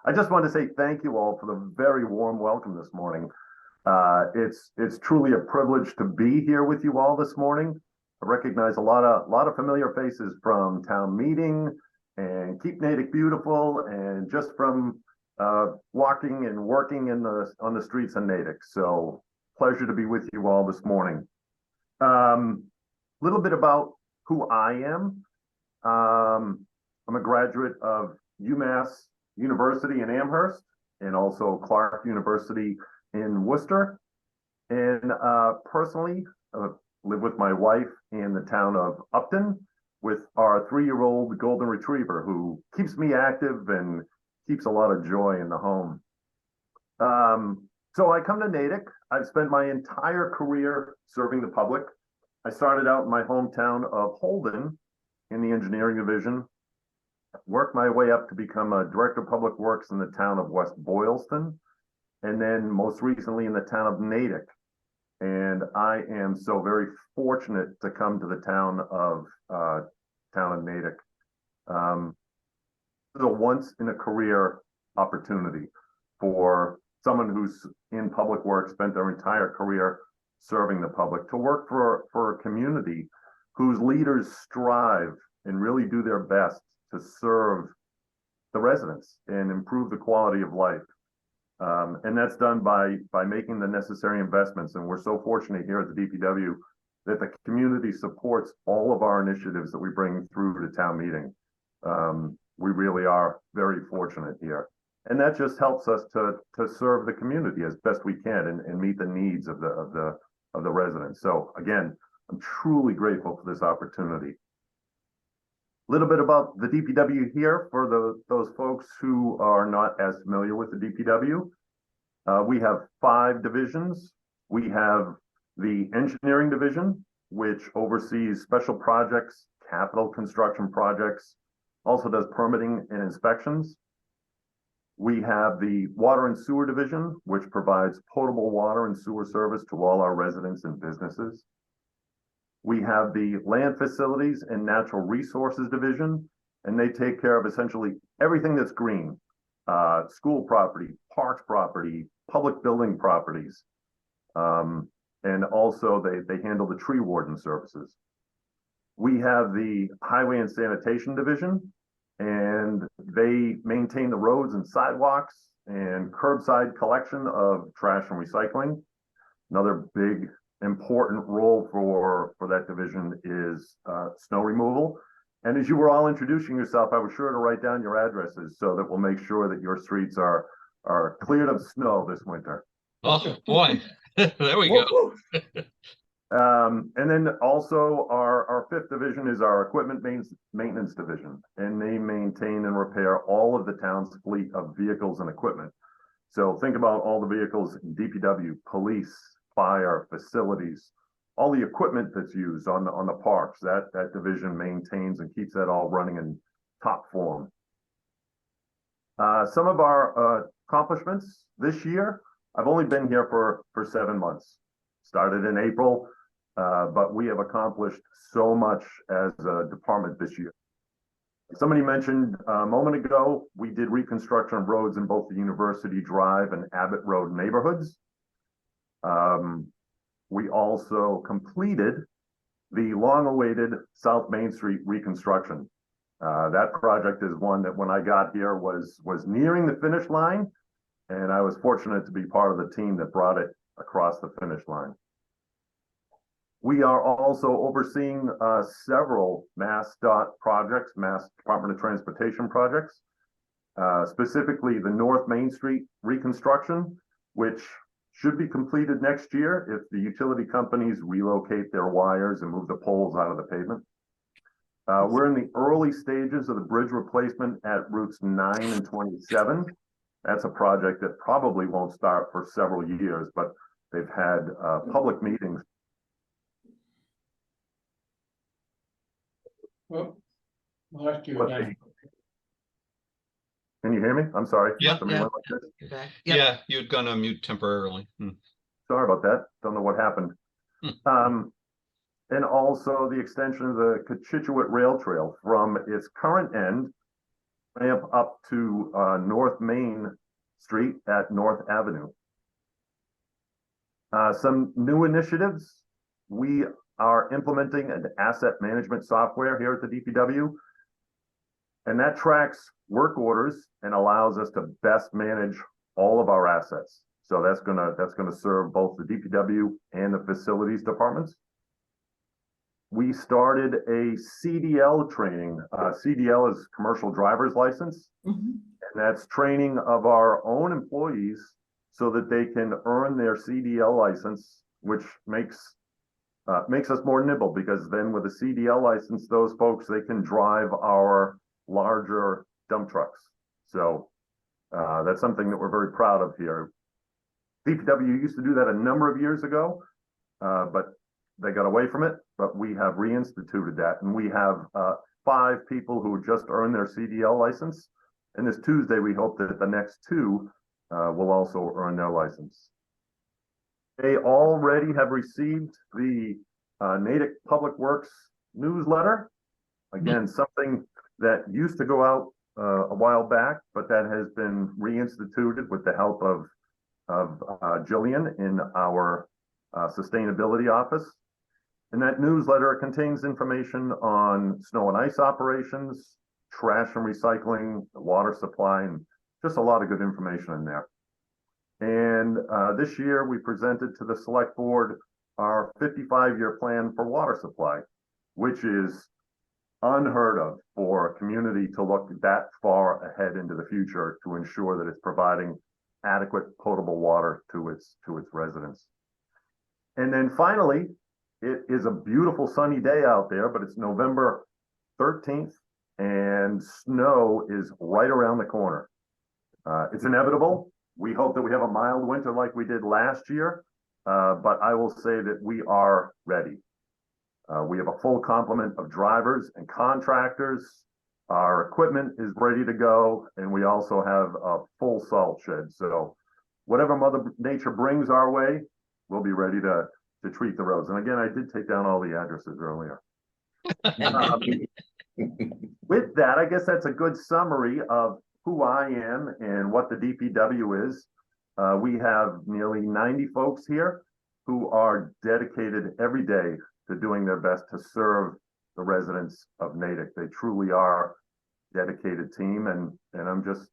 I just want to say thank you all for the very warm welcome this morning. It's truly a privilege to be here with you all this morning. I recognize a lot of familiar faces from town meeting and Keep Natick Beautiful, and just from walking and working on the streets of Natick. So pleasure to be with you all this morning. Little bit about who I am. I'm a graduate of UMass University in Amherst and also Clark University in Worcester. And personally, live with my wife in the town of Upton with our 3-year-old golden retriever who keeps me active and keeps a lot of joy in the home. So I come to Natick. I've spent my entire career serving the public. I started out in my hometown of Holden in the engineering division, worked my way up to become a director of public works in the town of West Boylston, and then most recently in the town of Natick. And I am so very fortunate to come to the town of Natick. It's a once in a career opportunity for someone who's in public work, spent their entire career serving the public, to work for a community whose leaders strive and really do their best to serve the residents and improve the quality of life. And that's done by making the necessary investments. And we're so fortunate here at the DPW that the community supports all of our initiatives that we bring through to town meeting. We really are very fortunate here. And that just helps us to serve the community as best we can and meet the needs of the residents. So again, I'm truly grateful for this opportunity. A little bit about the DPW here for those folks who are not as familiar with the DPW. We have 5 divisions. We have the engineering division, which oversees special projects, capital construction projects, also does permitting and inspections. We have the water and sewer division, which provides potable water and sewer service to all our residents and businesses. We have the land facilities and natural resources division, and they take care of essentially everything that's green, school property, parks property, public building properties. And also they handle the tree warden services. We have the highway and sanitation division, and they maintain the roads and sidewalks and curbside collection of trash and recycling. Another big important role for that division is snow removal. And as you were all introducing yourself, I was sure to write down your addresses so that we'll make sure that your streets are cleared of snow this winter. Oh boy, there we go. And then also our 5th division is our equipment maintenance division, and they maintain and repair all of the town's fleet of vehicles and equipment. So think about all the vehicles in DPW, police, fire, facilities, all the equipment that's used on the parks. That division maintains and keeps that all running in top form. Some of our accomplishments this year. I've only been here for 7 months. Started in April, but we have accomplished so much as a department this year. Somebody mentioned a moment ago, we did reconstruction of roads in both the University Drive and Abbott Road neighborhoods. We also completed the long-awaited South Main Street reconstruction. That project is one that when I got here was nearing the finish line, and I was fortunate to be part of the team that brought it across the finish line. We are also overseeing several MassDOT projects, Mass Department of Transportation projects, specifically the North Main Street reconstruction, which should be completed next year if the utility companies relocate their wires and move the poles out of the pavement. We're in the early stages of the bridge replacement at routes 9 and 27. That's a project that probably won't start for several years, but they've had public meetings. Well, lost you again. Can you hear me? I'm sorry. Yeah. Yeah. You'd gone on mute temporarily. Sorry about that. Don't know what happened. And also the extension of the Cochituate Rail Trail from its current end ramp up to North Main Street at North Avenue. Some new initiatives. We are implementing an asset management software here at the DPW, and that tracks work orders and allows us to best manage all of our assets. So that's gonna serve both the DPW and the facilities departments. We started a CDL training. CDL is commercial driver's license, and that's training of our own employees so that they can earn their CDL license, which makes us more nimble, because then with a CDL license, those folks, they can drive our larger dump trucks. So that's something that we're very proud of here. DPW used to do that a number of years ago, but they got away from it, but we have reinstituted that, and we have 5 people who just earned their CDL license. And this Tuesday, we hope that the next 2 will also earn their license. They already have received the Natick Public Works newsletter. Again, something that used to go out a while back, but that has been reinstituted with the help of Jillian in our sustainability office. And that newsletter contains information on snow and ice operations, trash and recycling, the water supply, and just a lot of good information in there. And this year we presented to the select board our 55-year plan for water supply, which is unheard of for a community to look that far ahead into the future to ensure that it's providing adequate potable water to its residents. And then finally, it is a beautiful sunny day out there, but it's November 13th and snow is right around the corner. It's inevitable. We hope that we have a mild winter like we did last year, but I will say that we are ready. We have a full complement of drivers and contractors. Our equipment is ready to go, and we also have a full salt shed. So whatever Mother Nature brings our way, we'll be ready to treat the roads. And again, I did take down all the addresses earlier. With that, I guess that's a good summary of who I am and what the DPW is. We have nearly 90 folks here who are dedicated every day to doing their best to serve the residents of Natick. They truly are a dedicated team, and I'm just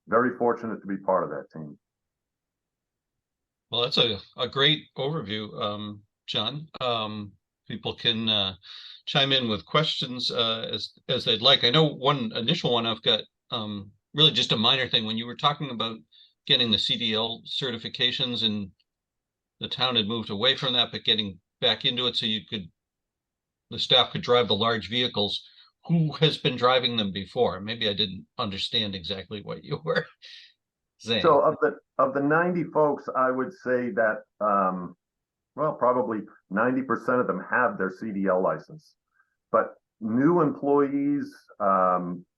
very fortunate to be part of that team. Well, that's a great overview, John. People can chime in with questions as they'd like. I know one initial one I've got, really just a minor thing. When you were talking about getting the CDL certifications, and the town had moved away from that, but getting back into it so the staff could drive the large vehicles. Who has been driving them before? Maybe I didn't understand exactly what you were saying. So of the 90 folks, I would say that well, probably 90% of them have their CDL license. But new employees,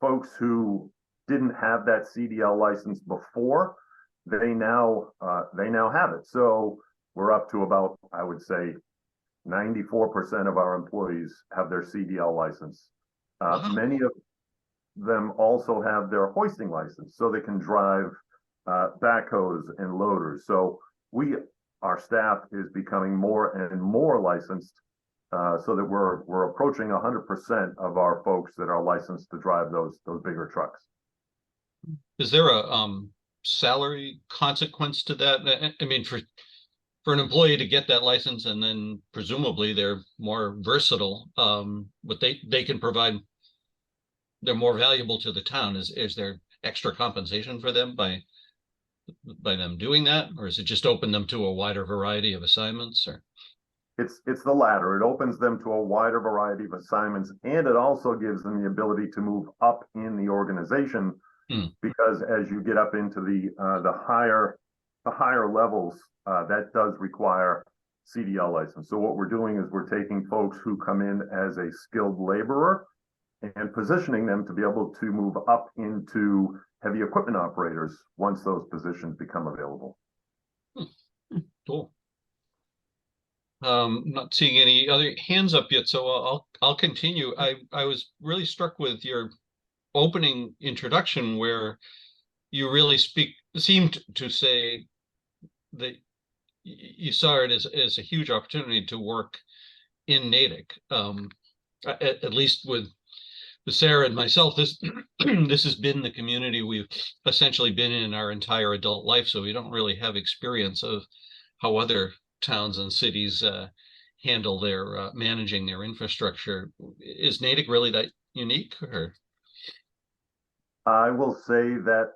folks who didn't have that CDL license before, they now have it. So we're up to about, I would say, 94% of our employees have their CDL license. Wow. Many of them also have their hoisting license, so they can drive backhoes and loaders. So our staff is becoming more and more licensed, so that we're approaching 100% of our folks that are licensed to drive those bigger trucks. Is there a salary consequence to that? I mean, for an employee to get that license, and then presumably they're more versatile, but they can provide, they're more valuable to the town. Is there extra compensation for them by them doing that, or is it just open them to a wider variety of assignments? Or it's the latter. It opens them to a wider variety of assignments, and it also gives them the ability to move up in the organization, because as you get up into the higher levels, that does require CDL license. So what we're doing is we're taking folks who come in as a skilled laborer and positioning them to be able to move up into heavy equipment operators once those positions become available. Cool. Not seeing any other hands up yet, so I'll continue. I was really struck with your opening introduction where you really seemed to say that you saw it as a huge opportunity to work in Natick. At least with Sarah and myself, this this has been the community we've essentially been in our entire adult life, so we don't really have experience of how other towns and cities handle their managing their infrastructure. Is Natick really that unique? Or? I will say that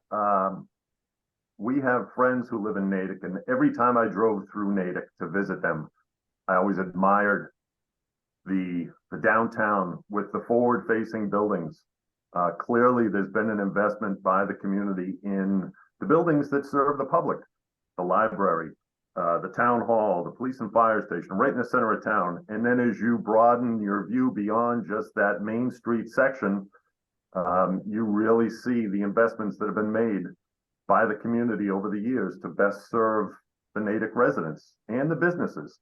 we have friends who live in Natick, and every time I drove through Natick to visit them, I always admired the downtown with the forward-facing buildings. Clearly, there's been an investment by the community in the buildings that serve the public, the library, the town hall, the police and fire station, right in the center of town. And then as you broaden your view beyond just that Main Street section, you really see the investments that have been made by the community over the years to best serve the Natick residents and the businesses.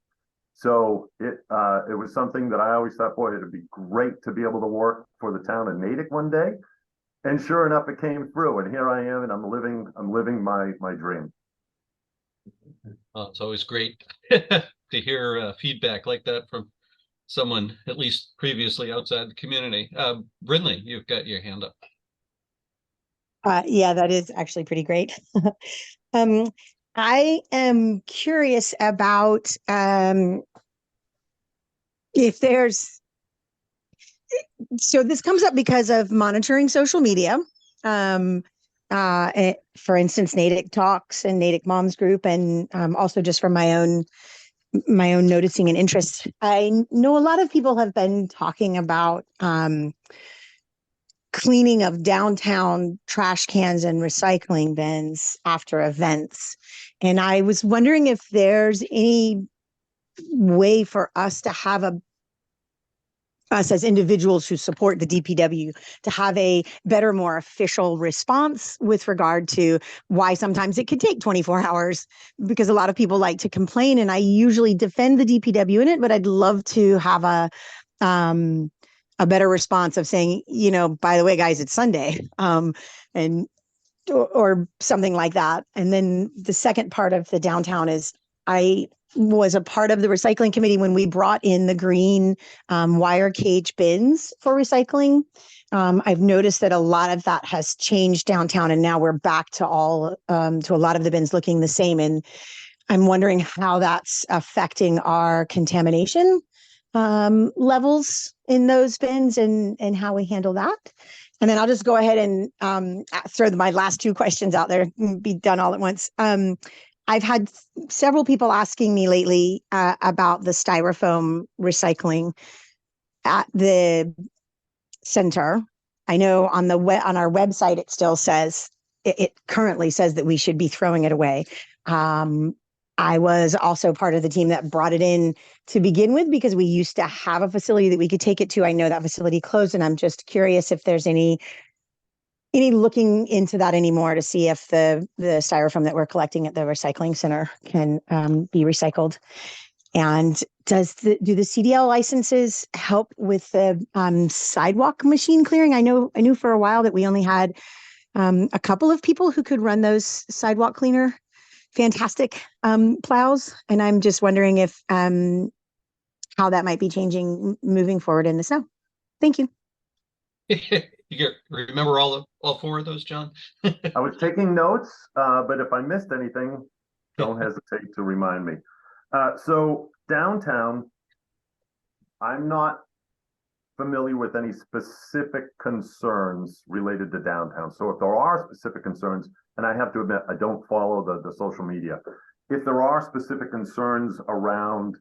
So it was something that I always thought, boy, it'd be great to be able to work for the town of Natick one day. And sure enough, it came through, and here I am, and I'm living my dream. It's always great to hear feedback like that from someone at least previously outside the community. Brindley, you've got your hand up. Yeah, that is actually pretty great. I am curious about if there's, so this comes up because of monitoring social media. For instance, Natick Talks and Natick Moms Group, and also just from my own noticing and interest. I know a lot of people have been talking about cleaning of downtown trash cans and recycling bins after events. And I was wondering if there's any way for us to have us as individuals who support the DPW to have a better, more official response with regard to why sometimes it could take 24 hours, because a lot of people like to complain, and I usually defend the DPW in it, but I'd love to have a better response of saying, by the way, guys, it's Sunday, and or something like that. And then the second part of the downtown is I was a part of the recycling committee when we brought in the green wire cage bins for recycling. I've noticed that a lot of that has changed downtown, and now we're back to to a lot of the bins looking the same. And I'm wondering how that's affecting our contamination levels in those bins and how we handle that. And then I'll just go ahead and throw my last two questions out there and be done all at once. I've had several people asking me lately about the styrofoam recycling at the center. I know on our website, it still says, it currently says that we should be throwing it away. I was also part of the team that brought it in to begin with, because we used to have a facility that we could take it to. I know that facility closed, and I'm just curious if there's any looking into that anymore to see if the styrofoam that we're collecting at the recycling center can be recycled. And do the CDL licenses help with the sidewalk machine clearing? I knew for a while that we only had a couple of people who could run those sidewalk cleaner fantastic plows, and I'm just wondering if how that might be changing moving forward in the snow. Thank you. You remember all four of those, John? I was taking notes, but if I missed anything, don't hesitate to remind me. So downtown, I'm not familiar with any specific concerns related to downtown. So if there are specific concerns, and I have to admit, I don't follow the social media. If there are specific concerns around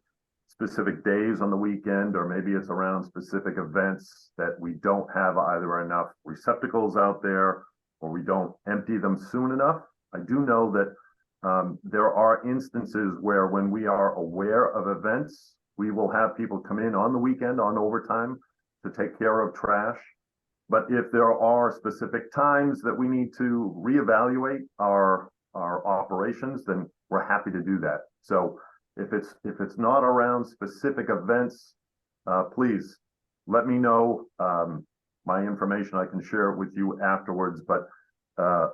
specific days on the weekend, or maybe it's around specific events that we don't have either enough receptacles out there, or we don't empty them soon enough, I do know that there are instances where when we are aware of events, we will have people come in on the weekend on overtime to take care of trash. But if there are specific times that we need to reevaluate our operations, then we're happy to do that. So if it's not around specific events, please let me know. my information. I can share it with you afterwards, but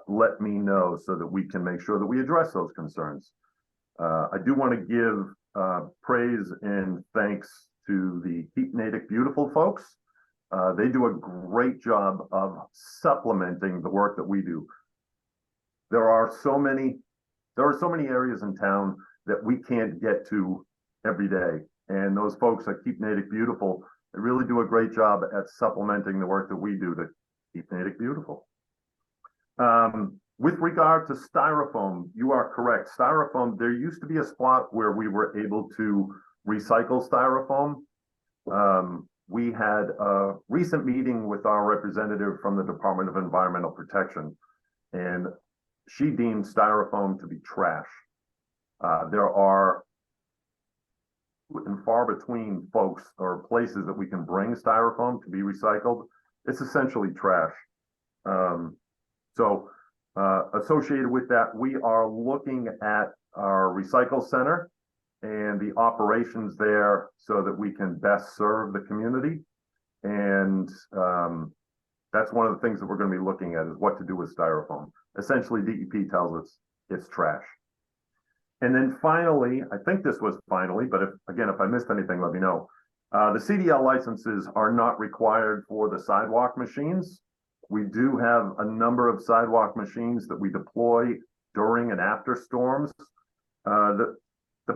let me know so that we can make sure that we address those concerns. I do want to give praise and thanks to the Keep Natick Beautiful folks. They do a great job of supplementing the work that we do. There are so many areas in town that we can't get to every day. And those folks at Keep Natick Beautiful, they really do a great job at supplementing the work that we do to keep Natick beautiful. With regard to styrofoam, you are correct. Styrofoam, there used to be a spot where we were able to recycle styrofoam. We had a recent meeting with our representative from the Department of Environmental Protection, and she deemed styrofoam to be trash. There are and far between folks or places that we can bring styrofoam to be recycled. It's essentially trash. Associated with that, we are looking at our recycle center and the operations there so that we can best serve the community. And that's one of the things that we're going to be looking at, is what to do with styrofoam. Essentially, DEP tells us it's trash. And then finally, I think this was finally, but if I missed anything, let me know. The CDL licenses are not required for the sidewalk machines. We do have a number of sidewalk machines that we deploy during and after storms. The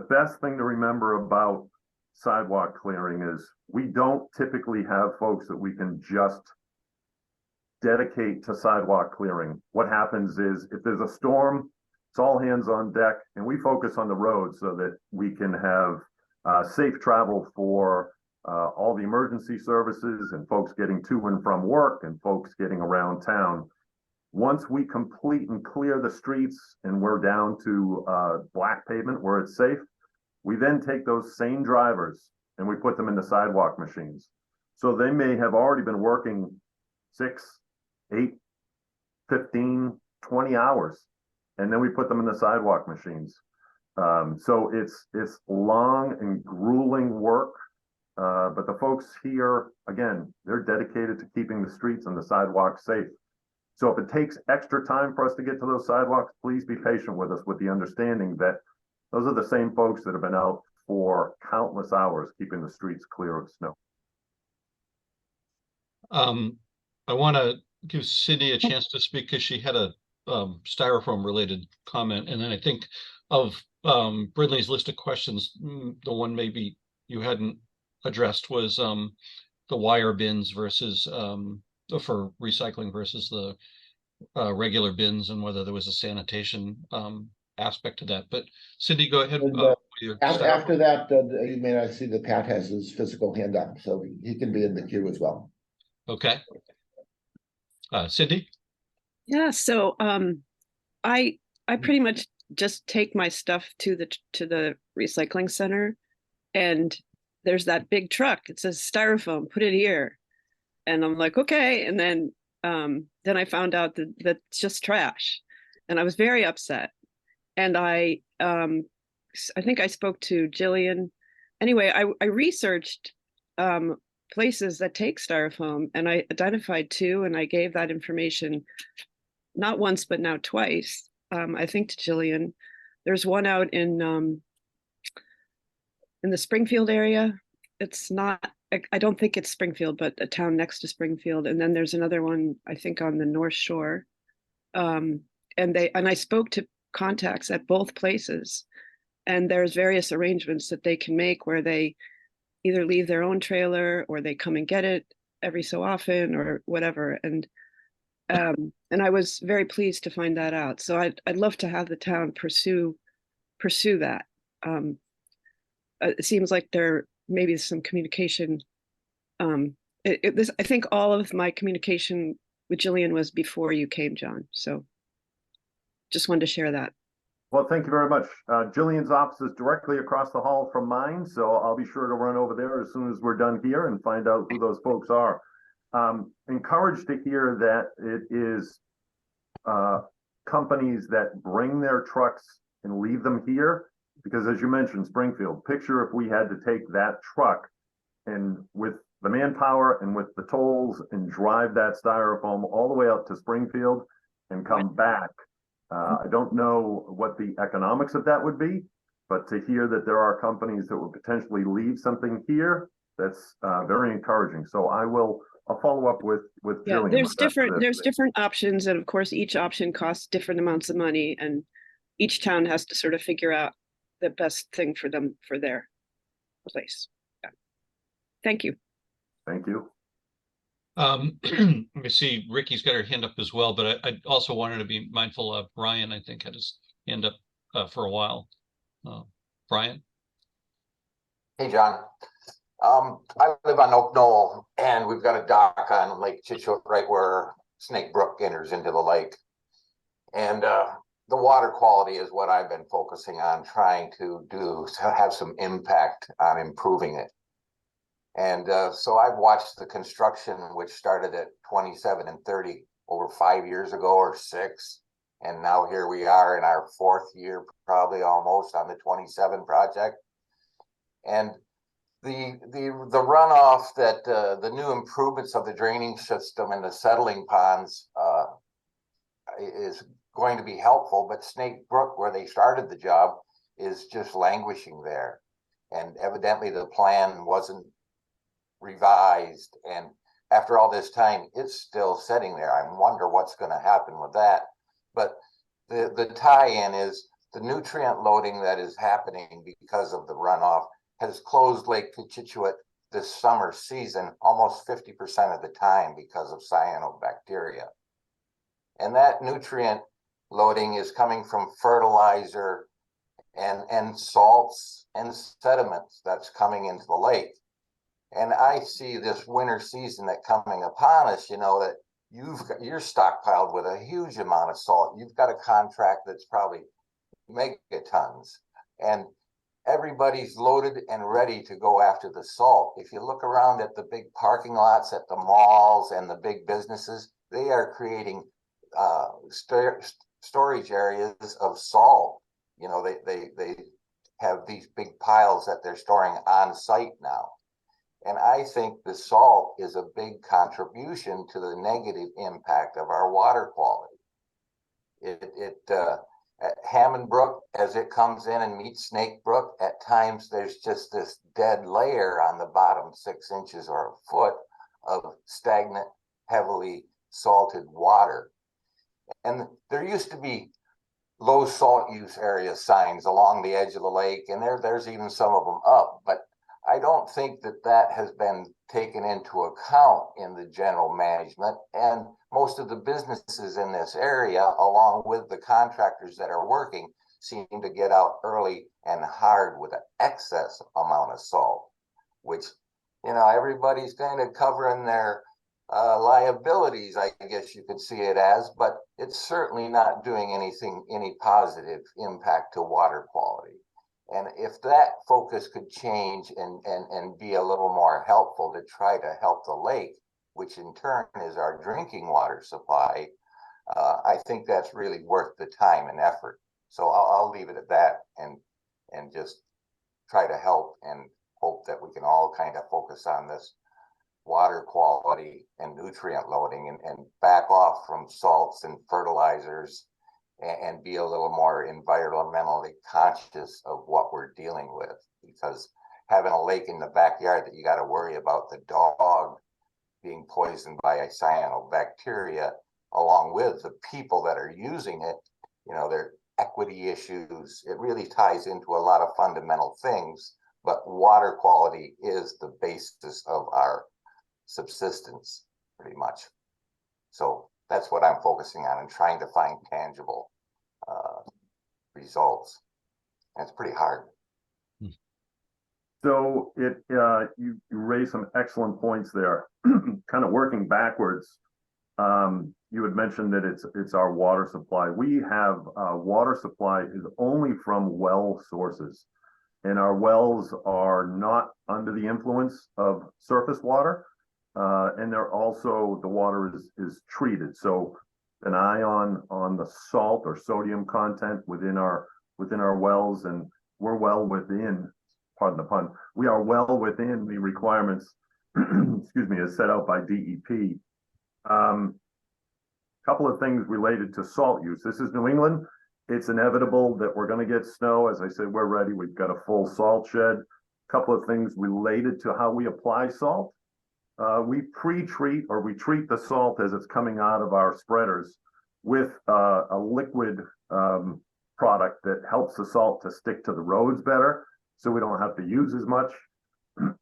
best thing to remember about sidewalk clearing is we don't typically have folks that we can just dedicate to sidewalk clearing. What happens is if there's a storm, it's all hands on deck, and we focus on the road so that we can have safe travel for all the emergency services and folks getting to and from work and folks getting around town. Once we complete and clear the streets and we're down to black pavement where it's safe, we then take those same drivers and we put them in the sidewalk machines. So they may have already been working 6, 8, 15, 20 hours. And then we put them in the sidewalk machines. So it's long and grueling work, but the folks here, again, they're dedicated to keeping the streets and the sidewalks safe. So if it takes extra time for us to get to those sidewalks, please be patient with us, with the understanding that those are the same folks that have been out for countless hours keeping the streets clear of snow. I want to give Cindy a chance to speak because she had a styrofoam related comment, and then I think of Brindley's list of questions, the one maybe you hadn't addressed was the wire bins versus for recycling versus the regular bins, and whether there was a sanitation aspect to that. But Cindy, go ahead. After that, you may not see that Pat has his physical hand up, so he can be in the queue as well. Okay. Cindy? Yeah, so I pretty much just take my stuff to the recycling center, and there's that big truck. It says styrofoam, put it here. And I'm like, okay. And then I found out that that's just trash. And I was very upset. And I think I spoke to Jillian. Anyway, I researched places that take styrofoam, and I identified 2, and I gave that information not once, but now twice, I think, to Jillian. There's one out in the Springfield area. It's not, I don't think it's Springfield, but a town next to Springfield. And then there's another one, I think, on the North Shore. And I spoke to contacts at both places, and there's various arrangements that they can make where they either leave their own trailer or they come and get it every so often or whatever. And I was very pleased to find that out. So I'd love to have the town pursue that. It seems like there maybe is some communication. I think all of my communication with Jillian was before you came, John. So just wanted to share that. Well, thank you very much. Jillian's office is directly across the hall from mine, so I'll be sure to run over there as soon as we're done here and find out who those folks are. Encouraged to hear that it is companies that bring their trucks and leave them here, because as you mentioned, Springfield, picture if we had to take that truck and with the manpower and with the tolls and drive that styrofoam all the way out to Springfield and come back. I don't know what the economics of that would be, but to hear that there are companies that would potentially leave something here, that's very encouraging. So I'll follow up with Yeah, Jillian. there's with that today. different options, and of course, each option costs different amounts of money, and each town has to sort of figure out the best thing for them for their place. Yeah. Thank you. Thank you. Let me see, Ricky's got her hand up as well, but I also wanted to be mindful of Brian, I think had his hand up for a while. Brian? Hey, John. I live on Oak Knoll, and we've got a dock on Lake Chichot right where Snake Brook enters into the lake. And the water quality is what I've been focusing on, trying to have some impact on improving it. And so I've watched the construction, which started at 27 and 30 over 5 years ago or 6. And now here we are in our 4th year, probably almost, on the 27 project. And the runoff that the new improvements of the draining system and the settling ponds is going to be helpful, but Snake Brook, where they started the job, is just languishing there. And evidently the plan wasn't revised, and after all this time it's still sitting there. I wonder what's going to happen with that. But the tie-in is the nutrient loading that is happening because of the runoff has closed Lake Cochituate this summer season almost 50% of the time because of cyanobacteria. And that nutrient loading is coming from fertilizer and salts and sediments that's coming into the lake. And I see this winter season that coming upon us, you know, that you're stockpiled with a huge amount of salt. You've got a contract that's probably megatons, and everybody's loaded and ready to go after the salt. If you look around at the big parking lots at the malls and the big businesses, they are creating storage areas of salt. You know, they have these big piles that they're storing on site now. And I think the salt is a big contribution to the negative impact of our water quality. At Hammond Brook, as it comes in and meets Snake Brook, at times there's just this dead layer on the bottom 6 inches or a foot of stagnant, heavily salted water. And there used to be low salt use area signs along the edge of the lake, and there's even some of them up, but I don't think that has been taken into account in the general management, and most of the businesses in this area, along with the contractors that are working, seem to get out early and hard with an excess amount of salt, which, you know, everybody's kind of covering their liabilities, I guess you could see it as, but it's certainly not doing any positive impact to water quality. And if that focus could change and be a little more helpful to try to help the lake, which in turn is our drinking water supply, I think that's really worth the time and effort. So I'll leave it at that and just try to help and hope that we can all kind of focus on this water quality and nutrient loading and back off from salts and fertilizers and be a little more environmentally conscious of what we're dealing with, because having a lake in the backyard that you got to worry about the dog being poisoned by a cyanobacteria, along with the people that are using it, you know, their equity issues, it really ties into a lot of fundamental things, but water quality is the basis of our subsistence, pretty much. So that's what I'm focusing on and trying to find tangible results. And it's pretty hard. So you raised some excellent points there. Kind of working backwards, you had mentioned that it's our water supply. We have water supply is only from well sources, and our wells are not under the influence of surface water, and they're also, the water is treated. So an eye on the salt or sodium content within our wells, and we're well within, pardon the pun, we are well within the requirements excuse me, as set out by DEP. Couple of things related to salt use. This is New England. It's inevitable that we're going to get snow. As I said, we're ready. We've got a full salt shed. Couple of things related to how we apply salt. We pre-treat, or we treat the salt as it's coming out of our spreaders with a liquid product that helps the salt to stick to the roads better, so we don't have to use as much.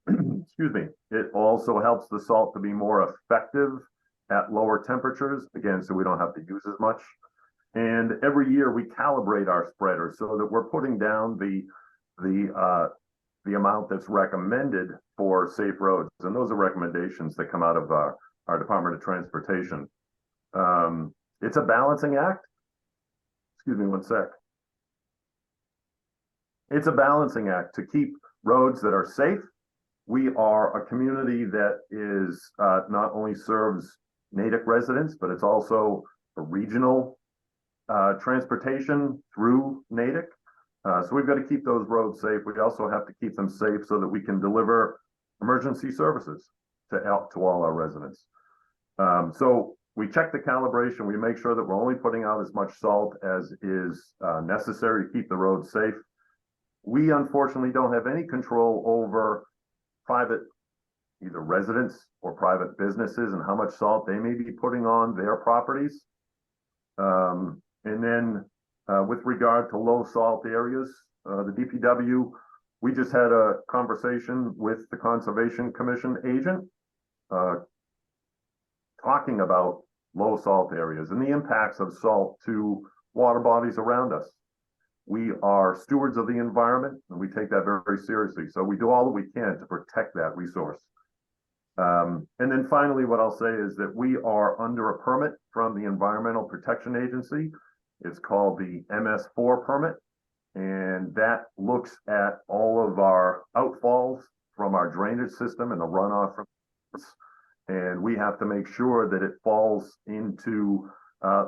Excuse me. It also helps the salt to be more effective at lower temperatures, again, so we don't have to use as much. And every year we calibrate our spreaders so that we're putting down the amount that's recommended for safe roads. And those are recommendations that come out of our Department of Transportation. It's a balancing act. Excuse me one sec. It's a balancing act to keep roads that are safe. We are a community that is not only serves Natick residents, but it's also a regional transportation through Natick. So we've got to keep those roads safe. We also have to keep them safe so that we can deliver emergency services to all our residents. So we check the calibration. We make sure that we're only putting out as much salt as is necessary to keep the roads safe. We unfortunately don't have any control over private, either residents or private businesses, and how much salt they may be putting on their properties. And then with regard to low salt areas, the DPW, we just had a conversation with the Conservation Commission agent talking about low salt areas and the impacts of salt to water bodies around us. We are stewards of the environment, and we take that very, very seriously. So we do all that we can to protect that resource. And then finally, what I'll say is that we are under a permit from the Environmental Protection Agency. It's called the MS4 permit, and that looks at all of our outfalls from our drainage system and the runoff from, and we have to make sure that it falls into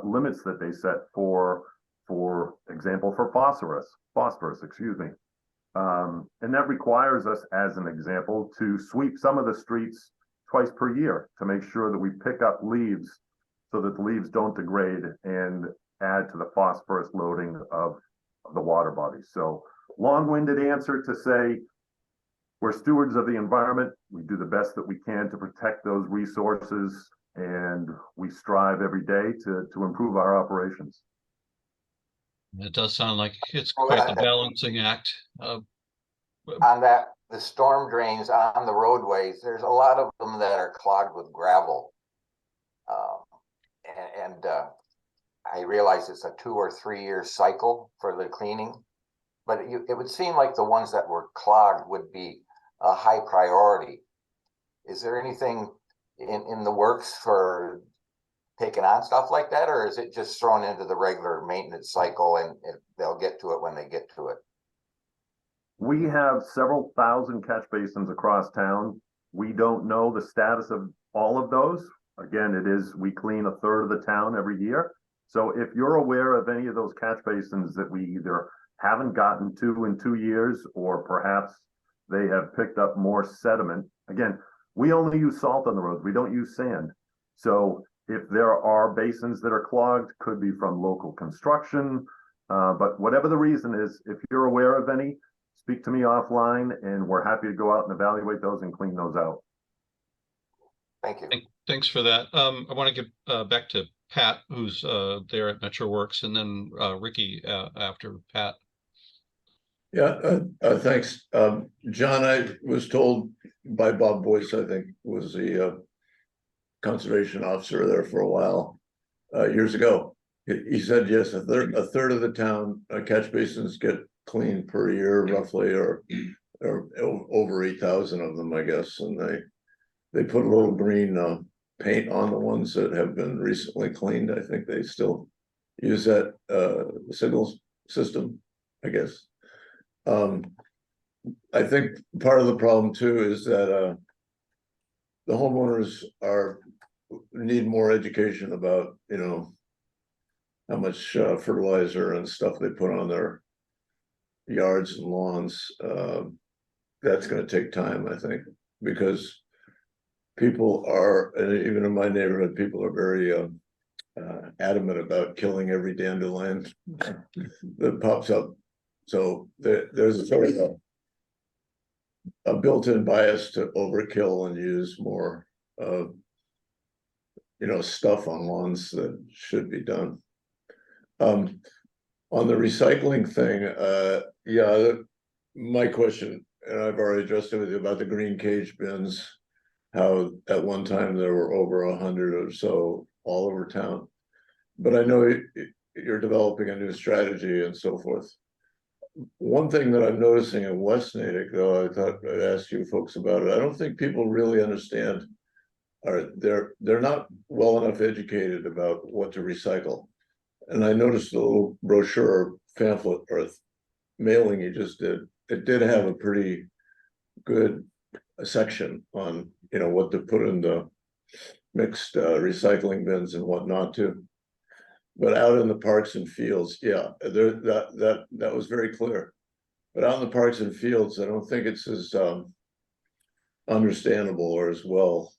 limits that they set for example, for phosphorus, excuse me. And that requires us, as an example, to sweep some of the streets twice per year to make sure that we pick up leaves so that the leaves don't degrade and add to the phosphorus loading of the water bodies. So long-winded answer to say, we're stewards of the environment. We do the best that we can to protect those resources, and we strive every day to improve our operations. It does sound like it's quite the balancing act. On that, the storm drains on the roadways, there's a lot of them that are clogged with gravel. I realize it's a 2 or 3 year cycle for the cleaning, but it would seem like the ones that were clogged would be a high priority. Is there anything in the works for taking on stuff like that, or is it just thrown into the regular maintenance cycle and they'll get to it when they get to it? We have several thousand catch basins across town. We don't know the status of all of those. Again, we clean a third of the town every year. So if you're aware of any of those catch basins that we either haven't gotten to in 2 years, or perhaps they have picked up more sediment. Again, we only use salt on the roads. We don't use sand. So if there are basins that are clogged, could be from local construction. But whatever the reason is, if you're aware of any, speak to me offline, and we're happy to go out and evaluate those and clean those out. Thank you. Thanks for that. I want to get back to Pat, who's there at MetroWorks, and then Ricky after Pat. Yeah, thanks. John, I was told by Bob Boyce, I think was the conservation officer there for a while, years ago. He said, yes, a third of the town catch basins get cleaned per year, roughly, or over 8,000 of them, I guess. And they put a little green paint on the ones that have been recently cleaned. I think they still use that signal system, I guess. I think part of the problem too is that the homeowners need more education about, how much fertilizer and stuff they put on their yards and lawns. That's going to take time, I think, because people are, and even in my neighborhood, people are very adamant about killing every dandelion that pops up. So there's a sort of a built-in bias to overkill and use more stuff on lawns that should be done. On the recycling thing, yeah, my question, and I've already addressed it with you about the green cage bins, how at one time there were over 100 or so all over town. But I know you're developing a new strategy and so forth. One thing that I'm noticing in West Natick, though, I thought I'd ask you folks about it. I don't think people really understand, or they're not well enough educated about what to recycle. And I noticed the little brochure pamphlet or mailing you just did. It did have a pretty good section on what to put in the mixed recycling bins and what not to. But out in the parks and fields, yeah, that was very clear. But out in the parks and fields, I don't think it's as understandable or as well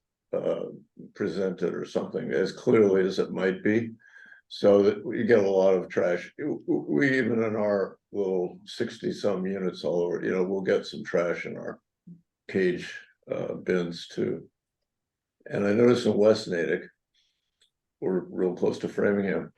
presented or something as clearly as it might be. So that we get a lot of trash. We even in our little 60-some units all over, we'll get some trash in our cage bins too. And I noticed in West Natick, we're real close to Framingham,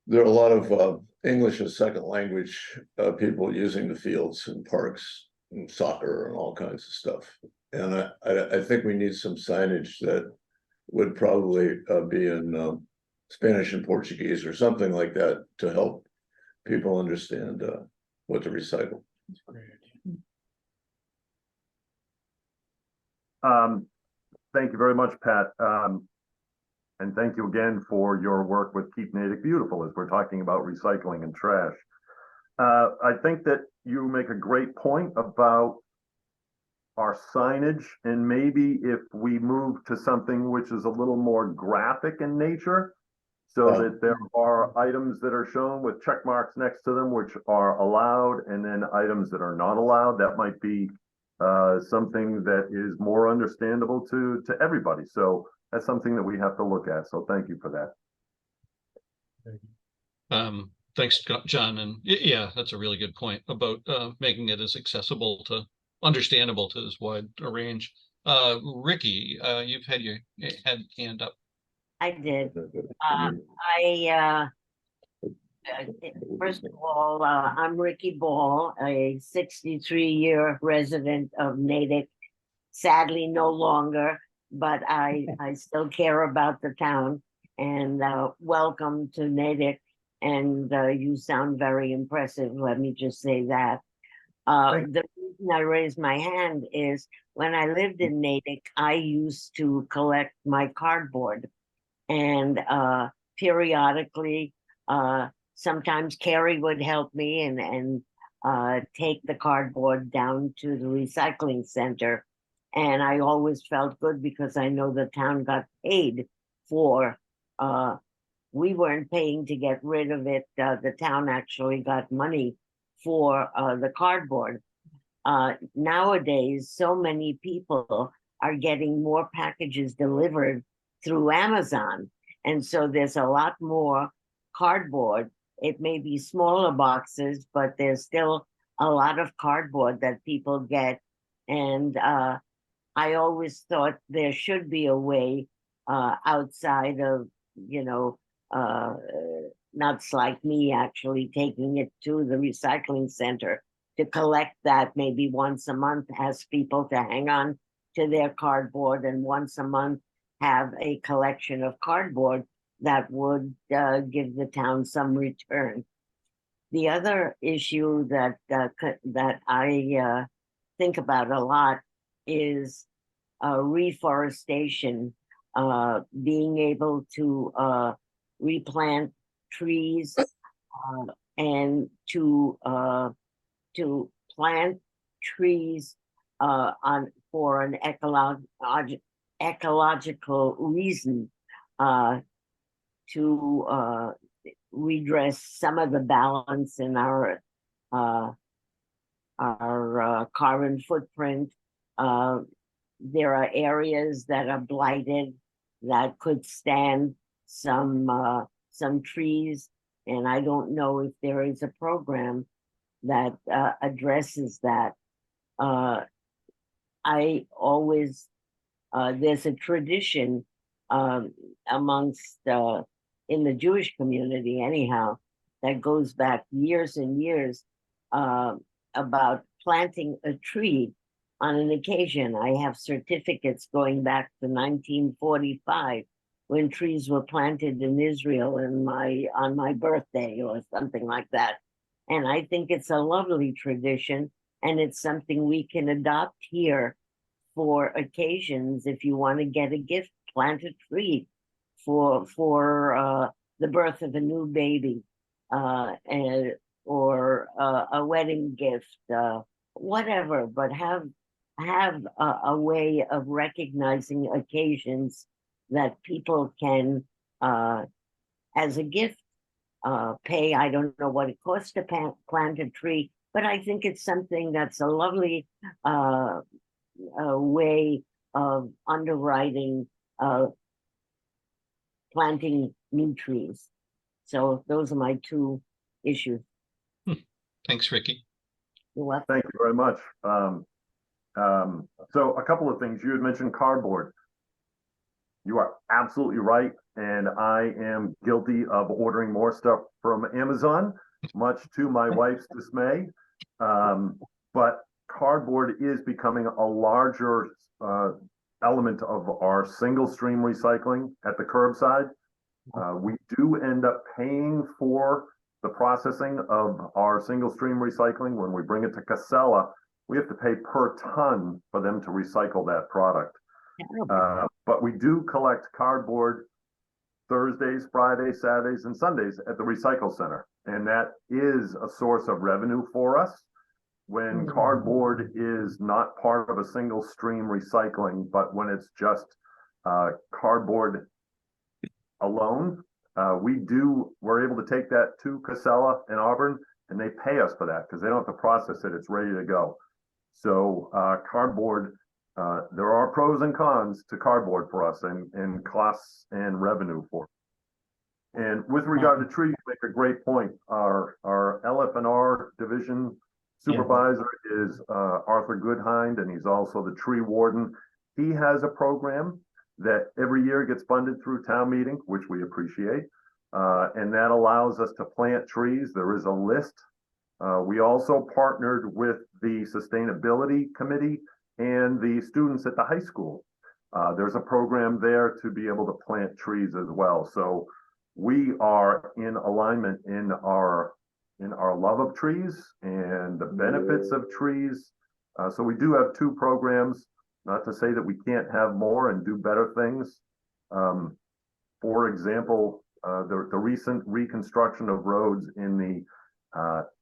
there are a lot of English as second language people using the fields and parks and soccer and all kinds of stuff. And I think we need some signage that would probably be in Spanish and Portuguese or something like that to help people understand what to recycle. Thank you very much, Pat. And thank you again for your work with Keep Natick Beautiful as we're talking about recycling and trash. I think that you make a great point about our signage, and maybe if we move to something which is a little more graphic in nature, so that there are items that are shown with check marks next to them, which are allowed, and then items that are not allowed. That might be something that is more understandable to everybody. So that's something that we have to look at. So thank you for that. Thanks, John. And yeah, that's a really good point about making it as accessible to understandable to as wide a range. Ricky, you've had your hand up. I did. First of all, I'm Ricky Ball, a 63-year resident of Natick. Sadly, no longer, but I still care about the town. And welcome to Natick. And you sound very impressive. Let me just say that. The reason I raised my hand is when I lived in Natick, I used to collect my cardboard. And periodically, sometimes Carrie would help me and take the cardboard down to the recycling center. And I always felt good because I know the town got paid for, we weren't paying to get rid of it. The town actually got money for the cardboard. Nowadays, so many people are getting more packages delivered through Amazon. And so there's a lot more cardboard. It may be smaller boxes, but there's still a lot of cardboard that people get. And I always thought there should be a way outside of, nuts like me actually taking it to the recycling center to collect that maybe once a month, ask people to hang on to their cardboard, and once a month have a collection of cardboard that would give the town some return. The other issue that I think about a lot is reforestation, being able to replant trees and to plant trees for an ecological reason, to redress some of the balance in our carbon footprint, there are areas that are blighted that could stand some trees, and I don't know if there is a program that addresses that. I always there's a tradition amongst in the Jewish community anyhow that goes back years and years about planting a tree on an occasion. I have certificates going back to 1945 when trees were planted in Israel on my birthday or something like that. And I think it's a lovely tradition, and it's something we can adopt here for occasions. If you want to get a gift, plant a tree for the birth of a new baby, or a wedding gift, whatever. But have a way of recognizing occasions that people can, as a gift, pay. I don't know what it costs to plant a tree, but I think it's something that's a lovely way of underwriting planting new trees. So those are my two issues. Thanks, Ricky. You're welcome. Thank you very much. So a couple of things. You had mentioned cardboard. You are absolutely right, and I am guilty of ordering more stuff from Amazon, much to my wife's dismay. But cardboard is becoming a larger element of our single stream recycling at the curbside. We do end up paying for the processing of our single stream recycling. When we bring it to Casella, we have to pay per ton for them to recycle that product. But we do collect cardboard Thursdays, Fridays, Saturdays, and Sundays at the recycle center. And that is a source of revenue for us. When cardboard is not part of a single stream recycling, but when it's just cardboard alone, we're able to take that to Casella and Auburn, and they pay us for that because they don't have to process it. It's ready to go. So cardboard, there are pros and cons to cardboard for us, and costs and revenue for it. And with regard to trees, you make a great point. Our LF&R division supervisor is Arthur Goodhind, and he's also the tree warden. He has a program that every year gets funded through town meeting, which we appreciate. And that allows us to plant trees. There is a list. We also partnered with the Sustainability Committee and the students at the high school. There's a program there to be able to plant trees as well. So we are in alignment in our love of trees and the benefits of trees. So we do have two programs, not to say that we can't have more and do better things. For example, the recent reconstruction of roads in the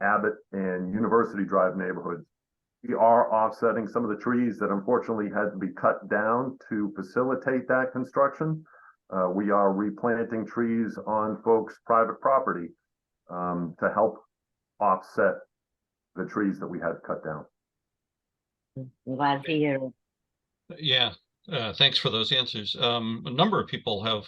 Abbott and University Drive neighborhoods. We are offsetting some of the trees that unfortunately had to be cut down to facilitate that construction. We are replanting trees on folks' private property to help offset the trees that we had to cut down. I'm glad to hear it. Yeah, thanks for those answers. A number of people have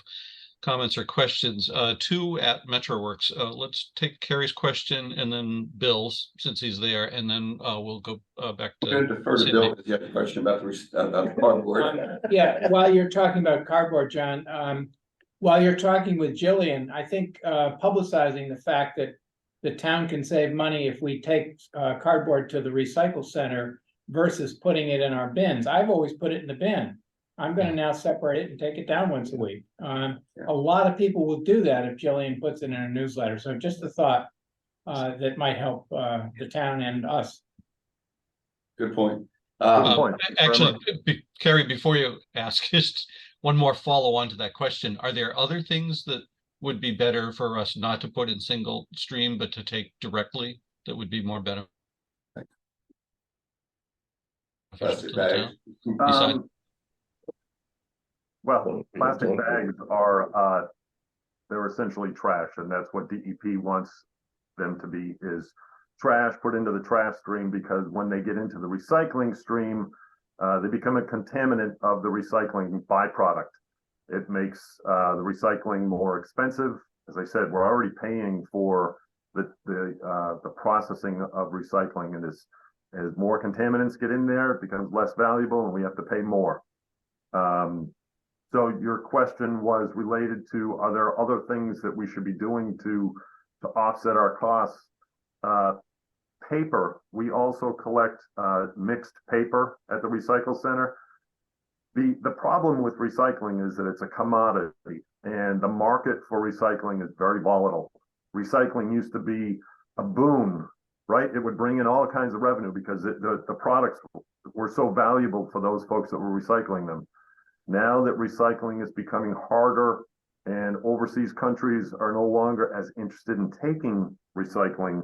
comments or questions. Two at MetroWorks. Let's take Carrie's question and then Bill's, since he's there, and then we'll go back to. I'm going to defer to Bill because you have a question about the cardboard. Yeah, while you're talking about cardboard, John, while you're talking with Jillian, I think publicizing the fact that the town can save money if we take cardboard to the recycle center versus putting it in our bins. I've always put it in the bin. I'm going to now separate it and take it down once a week. A lot of people will do that if Jillian puts it in a newsletter. So just a thought that might help the town and us. Good point. Good point. Actually, Carrie, before you ask, just one more follow on to that question. Are there other things that would be better for us not to put in single stream, but to take directly that would be more better? Plastic bags. Well, plastic bags are, they're essentially trash, and that's what DEP wants them to be, is trash put into the trash stream, because when they get into the recycling stream, they become a contaminant of the recycling byproduct. It makes the recycling more expensive. As I said, we're already paying for the processing of recycling, and as more contaminants get in there, it becomes less valuable, and we have to pay more. So your question was related to, are there other things that we should be doing to offset our costs? Paper, we also collect mixed paper at the recycle center. The problem with recycling is that it's a commodity, and the market for recycling is very volatile. Recycling used to be a boon, right? It would bring in all kinds of revenue because the products were so valuable for those folks that were recycling them. Now that recycling is becoming harder and overseas countries are no longer as interested in taking recycling,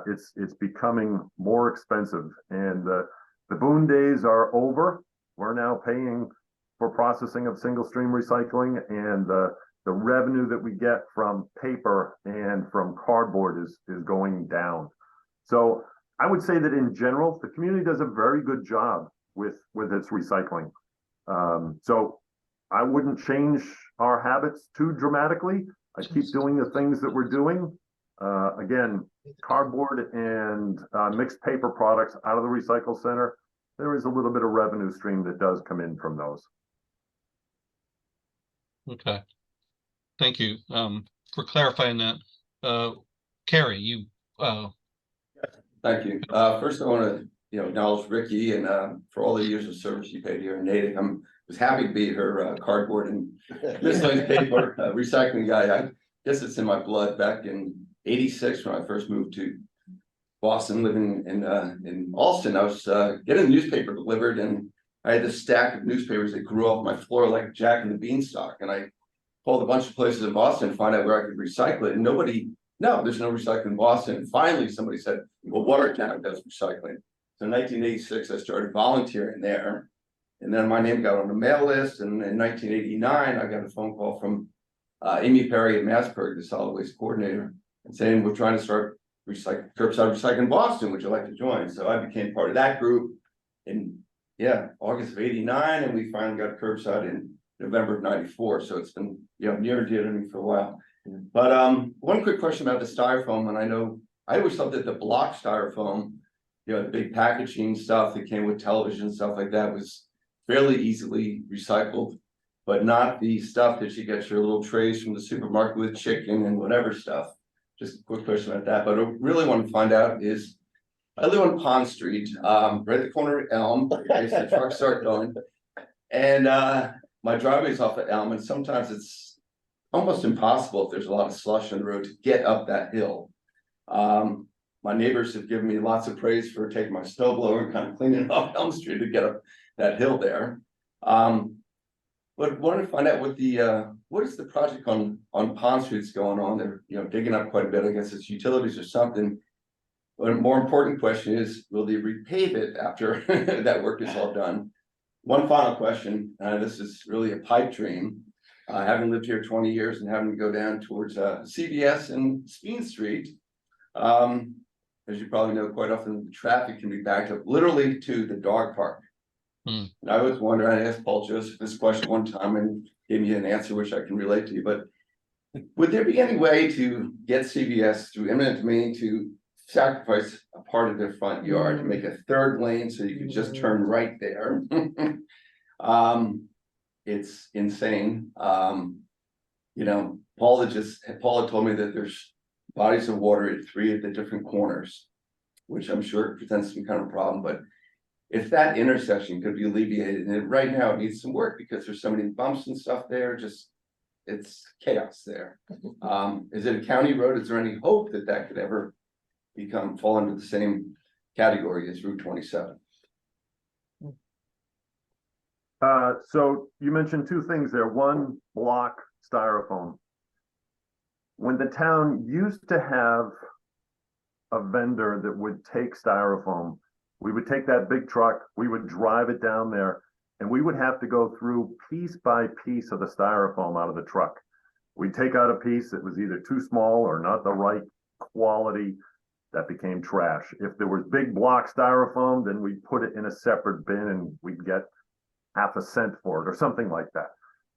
it's becoming more expensive, and the boom days are over. We're now paying for processing of single stream recycling, and the revenue that we get from paper and from cardboard is going down. So I would say that in general, the community does a very good job with its recycling. So I wouldn't change our habits too dramatically. I keep doing the things that we're doing. Again, cardboard and mixed paper products out of the recycle center, there is a little bit of revenue stream that does come in from those. Okay. Thank you for clarifying that. Carrie, you. Thank you. First, I want to acknowledge Ricky and for all the years of service you paid here in Natick. I was happy to be her cardboard and miscellaneous paper recycling guy. I guess it's in my blood. Back in '86, when I first moved to Boston, living in Alston, I was getting a newspaper delivered, and I had this stack of newspapers that grew off my floor like Jack and the Beanstalk. And I called a bunch of places in Boston to find out where I could recycle it, and there's no recycling in Boston. And finally, somebody said, well, Watertown does recycling. So in 1986, I started volunteering there. And then my name got on the mail list. And in 1989, I got a phone call from Amy Perry at Massburg, the solid waste coordinator, and saying, we're trying to start curbside recycling Boston. Would you like to join? So I became part of that group in August of '89. And we finally got curbside in November of '94. So it's been near and dear to me for a while. But one quick question about the styrofoam, and I always thought that the block styrofoam, the big packaging stuff that came with television, stuff like that, was fairly easily recycled, but not the stuff that you get your little trays from the supermarket with chicken and whatever stuff. Just a quick question about that. But I really want to find out is, I live on Pond Street, right at the corner of Elm, in case the trucks start going, and my driveway's off of Elm, and sometimes it's almost impossible if there's a lot of slush on the road to get up that hill. My neighbors have given me lots of praise for taking my snowblower and kind of cleaning off Elm Street to get up that hill there. But wanted to find out what is the project on Pond Street's going on? They're digging up quite a bit. I guess it's utilities or something. But a more important question is, will they repave it after that work is all done? One final question. This is really a pipe dream. Having lived here 20 years and having to go down towards CVS and Speen Street, as you probably know, quite often the traffic can be backed up literally to the dog park. And I was wondering, I asked Paul Joseph this question one time and gave me an answer which I can relate to you, but would there be any way to get CVS through eminent domain to sacrifice a part of their front yard to make a third lane so you could just turn right there? It's insane. Paul had told me that there's bodies of water at 3 of the different corners, which I'm sure presents some kind of problem. But if that intersection could be alleviated, and right now it needs some work because there's so many bumps and stuff there, it's chaos there. Is it a county road? Is there any hope that could ever fall under the same category as Route 27? So you mentioned 2 things there. One, block styrofoam. When the town used to have a vendor that would take styrofoam, we would take that big truck, we would drive it down there, and we would have to go through piece by piece of the styrofoam out of the truck. We'd take out a piece that was either too small or not the right quality. that became trash. If there was big block styrofoam, then we put it in a separate bin and we'd get half a cent for it or something like that.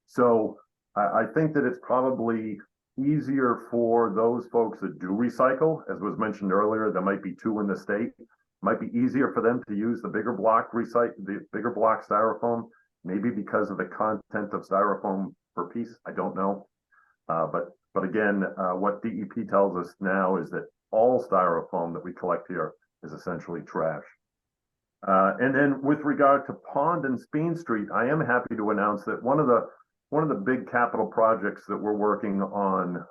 So I think that it's probably easier for those folks that do recycle, as was mentioned earlier, there might be 2 in the state. Might be easier for them to use the bigger block styrofoam, maybe because of the content of styrofoam per piece. I don't know. But again, what DEP tells us now is that all styrofoam that we collect here is essentially trash. And then with regard to Pond and Speen Street, I am happy to announce that one of the big capital projects that we're working on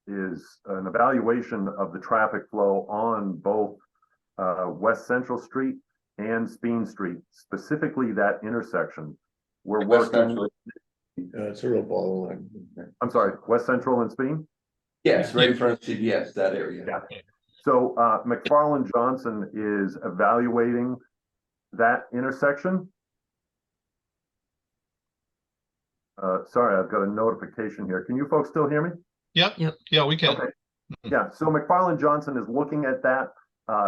is an evaluation of the traffic flow on both West Central Street and Speen Street, specifically that intersection. We're West working. Central. It's a real bottleneck. I'm sorry, West Central and Speen? Yes, right in front of CBS, that area. Yeah. So McFarland Johnson is evaluating that intersection. Sorry, I've got a notification here. Can you folks still hear me? Yep. Yeah, we can. Okay. Yeah, so McFarland Johnson is looking at that.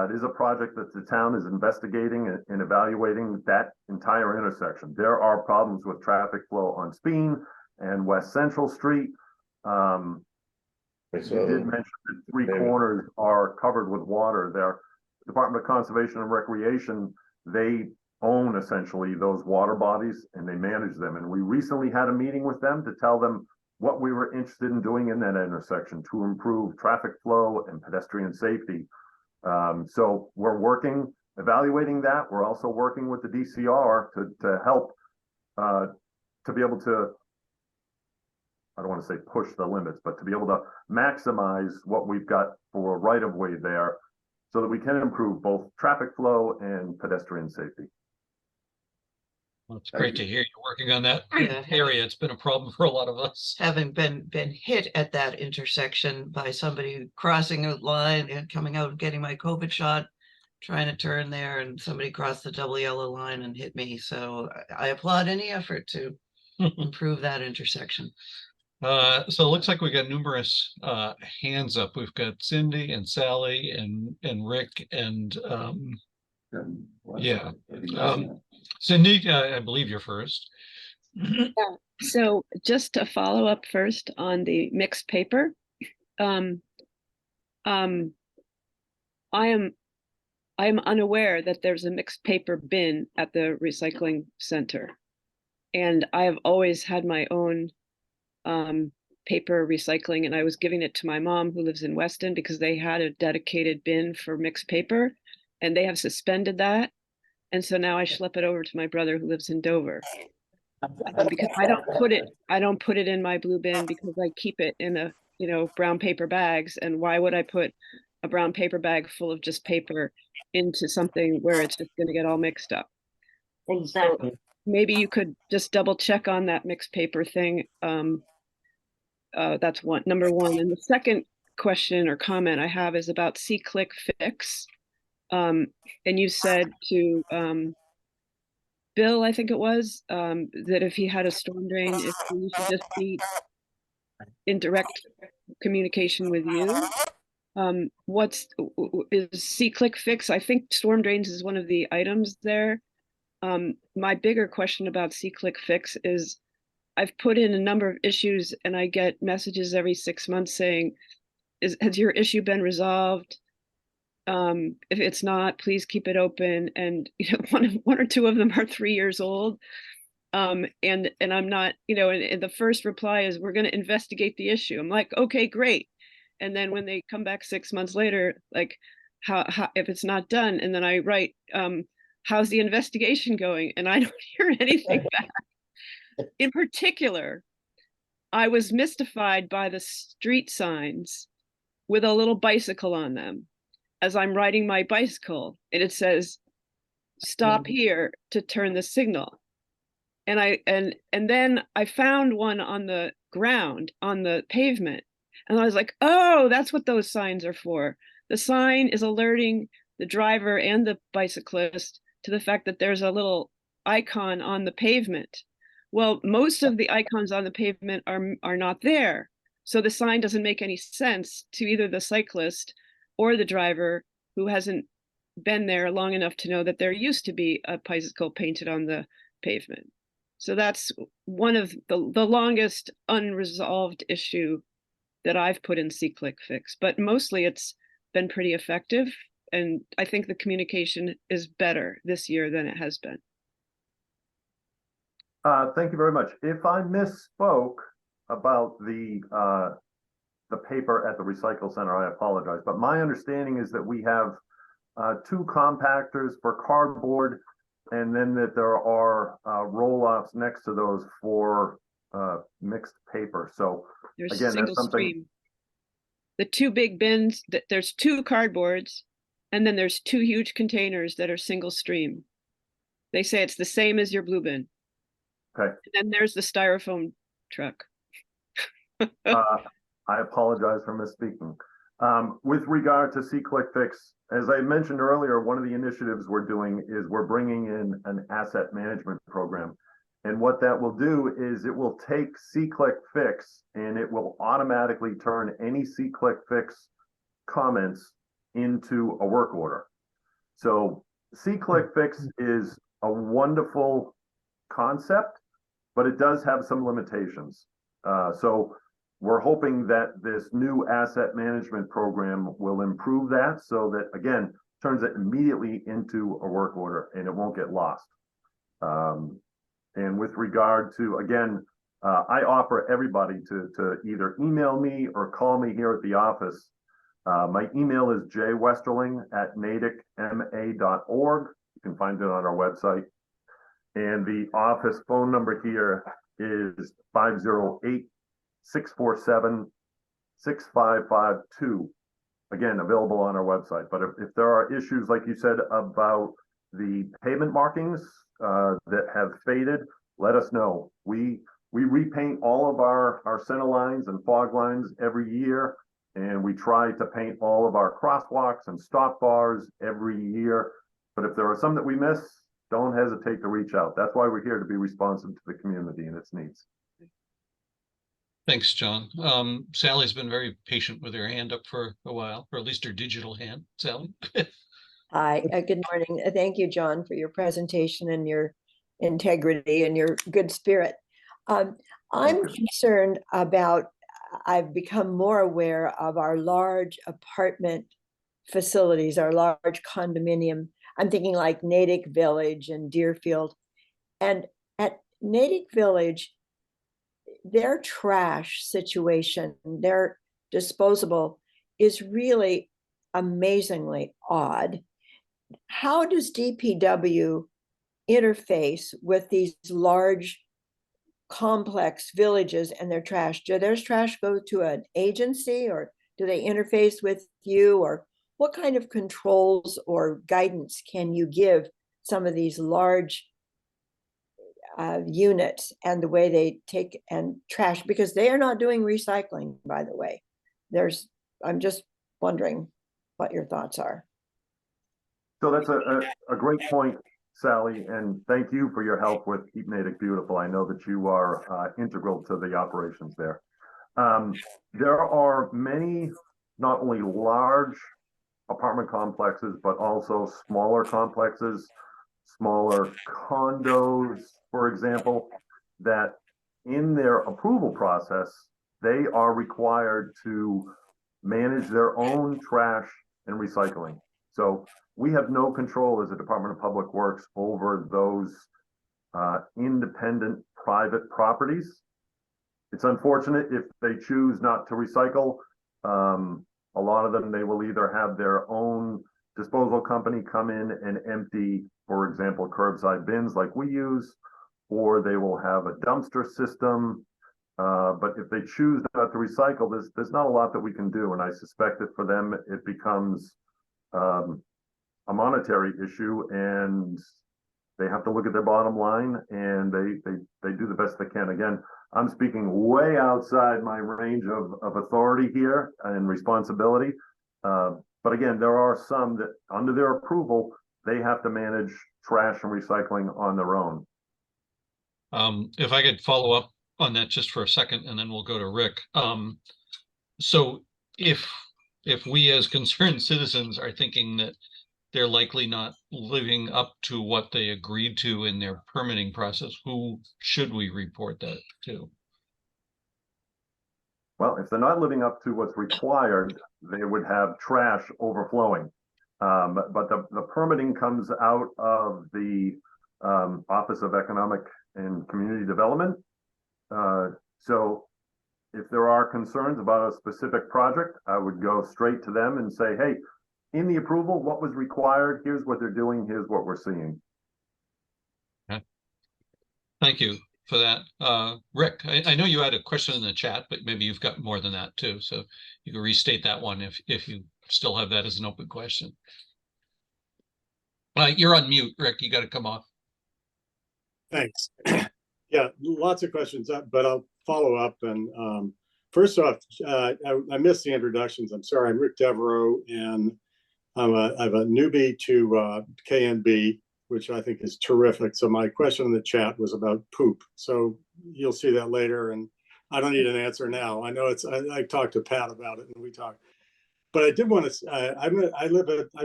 It is a project that the town is investigating and evaluating that entire intersection. There are problems with traffic flow on Speen and West Central Street. You did mention that 3 corners are covered with water there. Department of Conservation and Recreation, they own essentially those water bodies and they manage them. And we recently had a meeting with them to tell them what we were interested in doing in that intersection to improve traffic flow and pedestrian safety. So we're evaluating that. We're also working with the DCR to help to be able to, I don't want to say push the limits, but to be able to maximize what we've got for right of way there so that we can improve both traffic flow and pedestrian safety. Well, it's great to hear you're working on that area. It's been a problem for a lot of us. Having been hit at that intersection by somebody crossing a line and coming out and getting my COVID shot, trying to turn there, and somebody crossed the double yellow line and hit me. So I applaud any effort to improve that intersection. So it looks like we got numerous hands up. We've got Cindy and Sally and Rick and yeah. Cindy, I believe you're first. Yeah. So just to follow up first on the mixed paper, I am unaware that there's a mixed paper bin at the recycling center, and I have always had my own paper recycling, and I was giving it to my mom who lives in Weston because they had a dedicated bin for mixed paper, and they have suspended that. And so now I schlep it over to my brother who lives in Dover. Because I don't put it in my blue bin because I keep it in a, brown paper bags. And why would I put a brown paper bag full of just paper into something where it's just going to get all mixed up? Exactly. So maybe you could just double check on that mixed paper thing. That's number one. And the second question or comment I have is about C-Click Fix. And you said to Bill, I think it was, that if he had a storm drain, if he should just be in direct communication with you. Is C-Click Fix? I think storm drains is one of the items there. My bigger question about C-Click Fix is I've put in a number of issues and I get messages every 6 months saying, has your issue been resolved? If it's not, please keep it open. And one or two of them are 3 years old. And I'm not, and the first reply is, we're going to investigate the issue. I'm like, okay, great. And then when they come back 6 months later, like, how if it's not done, and then I write, how's the investigation going? And I don't hear anything back. In particular, I was mystified by the street signs with a little bicycle on them as I'm riding my bicycle, and it says, stop here to turn the signal. And then I found one on the ground, on the pavement. And I was like, oh, that's what those signs are for. The sign is alerting the driver and the bicyclist to the fact that there's a little icon on the pavement. Well, most of the icons on the pavement are not there. So the sign doesn't make any sense to either the cyclist or the driver who hasn't been there long enough to know that there used to be a bicycle painted on the pavement. So that's one of the longest unresolved issue that I've put in C-Click Fix, but mostly it's been pretty effective. And I think the communication is better this year than it has been. Thank you very much. If I misspoke about the paper at the recycle center, I apologize. But my understanding is that we have 2 compactors for cardboard, and then that there are roll-offs next to those for mixed paper. So There's again, single that's something. stream. The 2 big bins, there's 2 cardboards, and then there's 2 huge containers that are single stream. They say it's the same as your blue bin. Okay. And then there's the styrofoam truck. I apologize for misspeaking. With regard to C-Click Fix, as I mentioned earlier, one of the initiatives we're doing is we're bringing in an asset management program. And what that will do is it will take C-Click Fix and it will automatically turn any C-Click Fix comments into a work order. So C-Click Fix is a wonderful concept, but it does have some limitations. So we're hoping that this new asset management program will improve that so that, again, turns it immediately into a work order and it won't get lost. And with regard to, again, I offer everybody to either email me or call me here at the office. My email is jwesterling@natickma.org. You can find it on our website. And the office phone number here is 508-647-6552. Again, available on our website. But if there are issues, like you said, about the pavement markings that have faded, let us know. We repaint all of our center lines and fog lines every year, and we try to paint all of our crosswalks and stop bars every year. But if there are some that we miss, don't hesitate to reach out. That's why we're here, to be responsive to the community and its needs. Thanks, John. Sally's been very patient with her hand up for a while, or at least her digital hand. Sally? Hi, good morning. Thank you, John, for your presentation and your integrity and your good spirit. I'm concerned about, I've become more aware of our large apartment facilities, our large condominium. I'm thinking like Natick Village and Deerfield. And at Natick Village, their trash situation, their disposable, is really amazingly odd. How does DPW interface with these large complex villages and their trash? Do their trash go to an agency, or do they interface with you, or what kind of controls or guidance can you give some of these large units and the way they take and trash, because they are not doing recycling, by the way. I'm just wondering what your thoughts are. So that's a great point, Sally, and thank you for your help with Keep Natick Beautiful. I know that you are integral to the operations there. There are many, not only large apartment complexes, but also smaller complexes, smaller condos, for example, that in their approval process, they are required to manage their own trash and recycling. So we have no control as a Department of Public Works over those independent private properties. It's unfortunate if they choose not to recycle. A lot of them, they will either have their own disposal company come in and empty, for example, curbside bins like we use, or they will have a dumpster system. But if they choose not to recycle, there's not a lot that we can do. And I suspect that for them, it becomes a monetary issue, and they have to look at their bottom line, and they do the best they can. Again, I'm speaking way outside my range of authority here and responsibility. But again, there are some that under their approval, they have to manage trash and recycling on their own. If I could follow up on that just for a second, and then we'll go to Rick. So if if we as concerned citizens are thinking that they're likely not living up to what they agreed to in their permitting process, who should we report that to? Well, if they're not living up to what's required, they would have trash overflowing. But the permitting comes out of the Office of Economic and Community Development. So if there are concerns about a specific project, I would go straight to them and say, hey, in the approval, what was required? Here's what they're doing. Here's what we're seeing. Okay. Thank you for that. Rick, I know you had a question in the chat, but maybe you've got more than that too. So you can restate that one if you still have that as an open question. You're on mute, Rick. You got to come off. Thanks. Yeah, lots of questions, but I'll follow up. And first off, I missed the introductions. I'm sorry. I'm Rick Devereaux, and I'm a newbie to KNB, which I think is terrific. So my question in the chat was about poop. So you'll see that later, and I don't need an answer now. I know it's. I talked to Pat about it, and we talked. But I did want to. I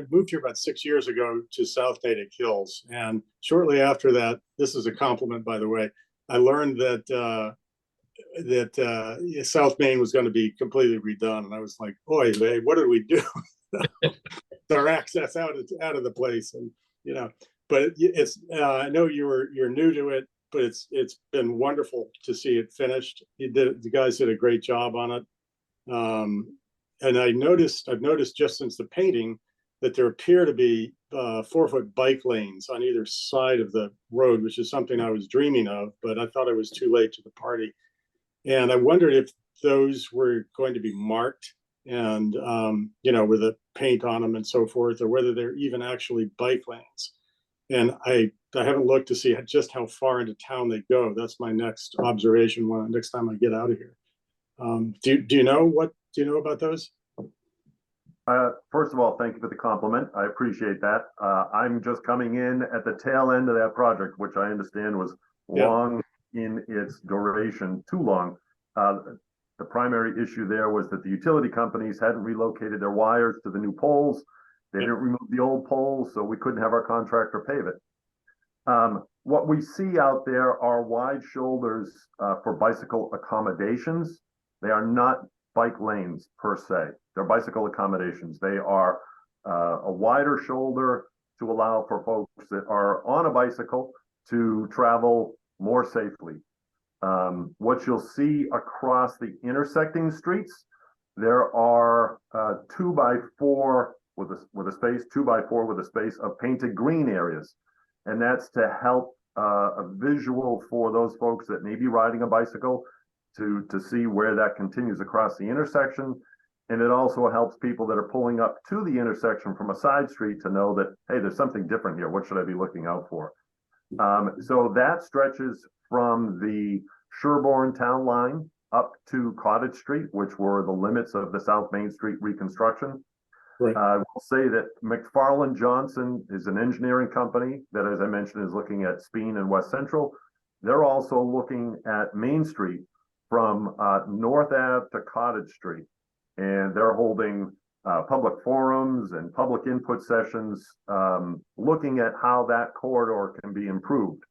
moved here about 6 years ago to South Natick Hills, and shortly after that, this is a compliment, by the way. I learned that South Main was going to be completely redone, and I was like, "Boy, what did we do?" Our access out of the place, and you know. But it's. I know you're new to it, but it's been wonderful to see it finished. The guys did a great job on it. And I've noticed just since the painting that there appear to be 4-foot bike lanes on either side of the road, which is something I was dreaming of, but I thought I was too late to the party. And I wondered if those were going to be marked and, with a paint on them and so forth, or whether they're even actually bike lanes. And I haven't looked to see just how far into town they go. That's my next observation next time I get out of here. Do you know about those? First of all, thank you for the compliment. I appreciate that. I'm just coming in at the tail end of that project, which I understand was long in its duration, too long. The primary issue there was that the utility companies hadn't relocated their wires to the new poles. They didn't remove the old poles, so we couldn't have our contractor pave it. What we see out there are wide shoulders for bicycle accommodations. They are not bike lanes per se. They're bicycle accommodations. They are a wider shoulder to allow for folks that are on a bicycle to travel more safely. What you'll see across the intersecting streets, there are 2x4 with a space, 2x4 with a space of painted green areas. And that's to help a visual for those folks that may be riding a bicycle to see where that continues across the intersection. And it also helps people that are pulling up to the intersection from a side street to know that, hey, there's something different here. What should I be looking out for? So that stretches from the Sherborne Town Line up to Cottage Street, which were the limits of the South Main Street reconstruction. Right. I will say that McFarland Johnson is an engineering company that, as I mentioned, is looking at Speen and West Central. They're also looking at Main Street from North Ave to Cottage Street. And they're holding public forums and public input sessions looking at how that corridor can be improved.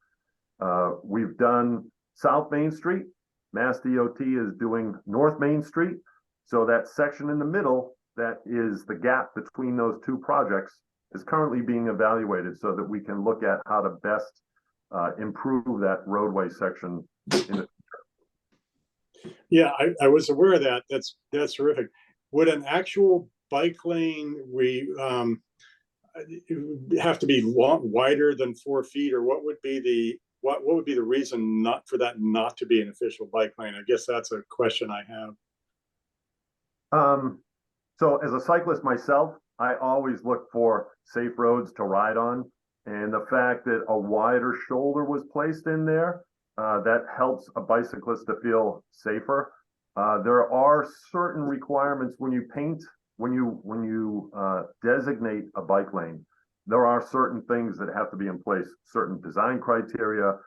We've done South Main Street. Mass DOT is doing North Main Street. So that section in the middle, that is the gap between those two projects, is currently being evaluated so that we can look at how to best improve that roadway section in the Yeah, I was aware of that. That's terrific. Would an actual bike lane have to be wider than 4 feet, or what would be the reason not to be an official bike lane? I guess that's a question I have. So as a cyclist myself, I always look for safe roads to ride on, and the fact that a wider shoulder was placed in there, that helps a bicyclist to feel safer. There are certain requirements when you paint, when you designate a bike lane. There are certain things that have to be in place, certain design criteria,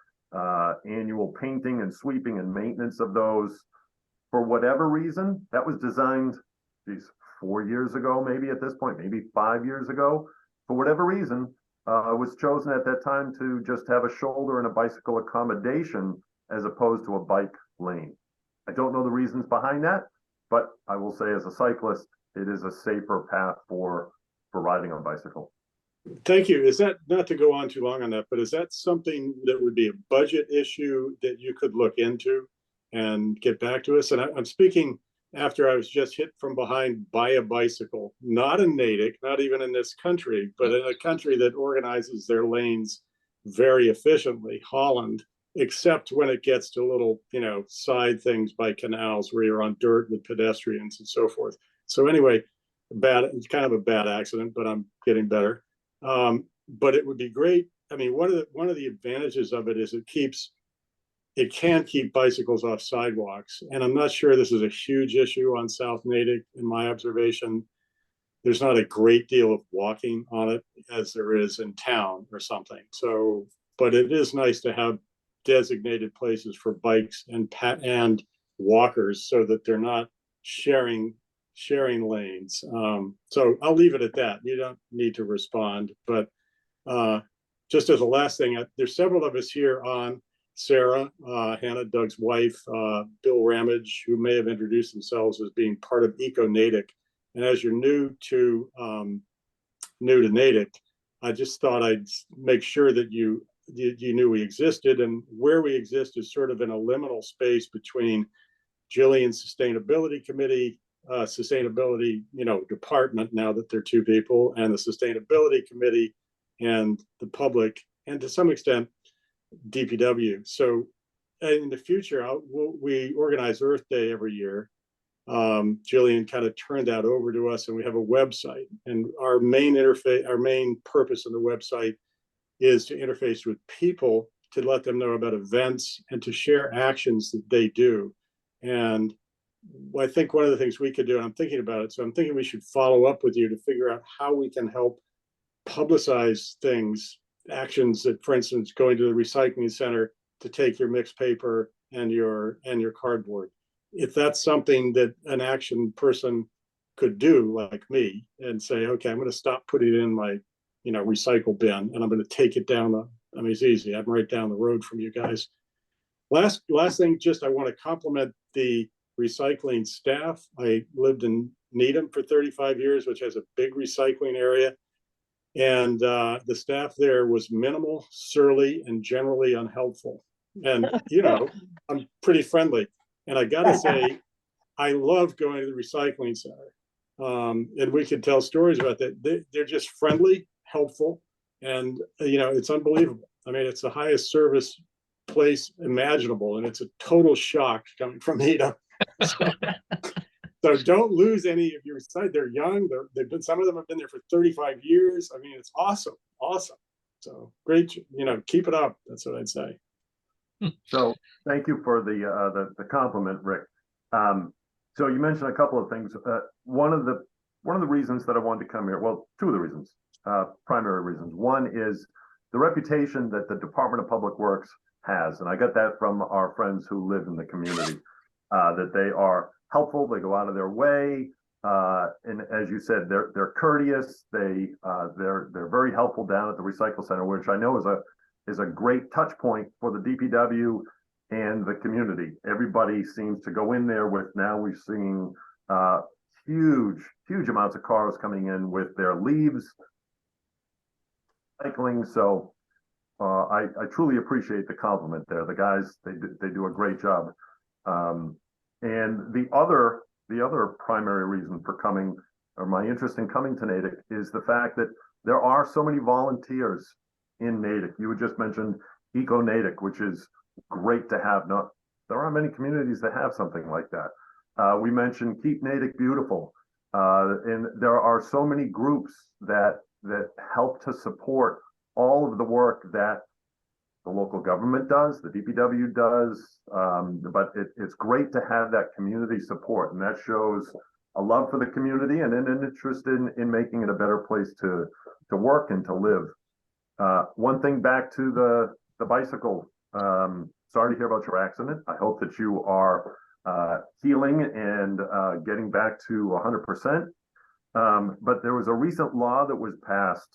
annual painting and sweeping and maintenance of those. For whatever reason, that was designed 4 years ago, maybe at this point, maybe 5 years ago. For whatever reason, it was chosen at that time to just have a shoulder and a bicycle accommodation as opposed to a bike lane. I don't know the reasons behind that, but I will say as a cyclist, it is a safer path for riding on a bicycle. Thank you. Is that, not to go on too long on that, but is that something that would be a budget issue that you could look into and get back to us? And I'm speaking after I was just hit from behind by a bicycle, not in Natick, not even in this country, but in a country that organizes their lanes very efficiently, Holland, except when it gets to little, side things by canals where you're on dirt with pedestrians and so forth. So anyway, it's kind of a bad accident, but I'm getting better. But it would be great. I mean, one of the advantages of it is it can keep bicycles off sidewalks. And I'm not sure this is a huge issue on South Natick. In my observation, there's not a great deal of walking on it as there is in town or something. So, but it is nice to have designated places for bikes and walkers so that they're not sharing lanes. So I'll leave it at that. You don't need to respond, but just as a last thing, there's several of us here on, Sarah, Hannah, Doug's wife, Bill Ramage, who may have introduced themselves as being part of Eco Natick. And as you're new to Natick, I just thought I'd make sure that you knew we existed, and where we exist is sort of in a liminal space between Jillian's Sustainability Committee, Sustainability, department, now that they're two people, and the Sustainability Committee and the public, and to some extent, DPW. So in the future, we organize Earth Day every year. Jillian kind of turned that over to us, and we have a website. And our main purpose of the website is to interface with people, to let them know about events and to share actions that they do. And I think one of the things we could do, and I'm thinking about it, so I'm thinking we should follow up with you to figure out how we can help publicize actions that, for instance, going to the recycling center to take your mixed paper and your cardboard. If that's something that an action person could do, like me, and say, okay, I'm going to stop putting it in my, recycle bin, and I'm going to take it down. It's easy. I'm right down the road from you guys. Last thing, just I want to compliment the recycling staff. I lived in Needham for 35 years, which has a big recycling area. And the staff there was minimal, surly, and generally unhelpful. And, I'm pretty friendly. And I got to say, I love going to the recycling center. And we could tell stories about that. They're just friendly, helpful, and, it's unbelievable. I mean, it's the highest service place imaginable, and it's a total shock coming from Needham. So don't lose any of your side. They're young. Some of them have been there for 35 years. I mean, it's awesome. So great. Keep it up. That's what I'd say. So thank you for the compliment, Rick. So you mentioned a couple of things. One of the reasons that I wanted to come here, well, two of the reasons, primary reasons. One is the reputation that the Department of Public Works has, and I got that from our friends who live in the community, that they are helpful. They go out of their way, and as you said, they're courteous. They're very helpful down at the recycle center, which I know is a great touch point for the DPW and the community. Everybody seems to go in there with, now we've seen huge amounts of cars coming in with their leaves, cycling. So I truly appreciate the compliment there. The guys, they do a great job. And the other primary reason for coming, or my interest in coming to Natick, is the fact that there are so many volunteers in Natick. You had just mentioned Eco Natick, which is great to have. There aren't many communities that have something like that. We mentioned Keep Natick Beautiful, and there are so many groups that help to support all of the work that the local government does, the DPW does, but it's great to have that community support, and that shows a love for the community and an interest in making it a better place to work and to live. One thing back to the bicycle. Sorry to hear about your accident. I hope that you are healing and getting back to 100%. But there was a recent law that was passed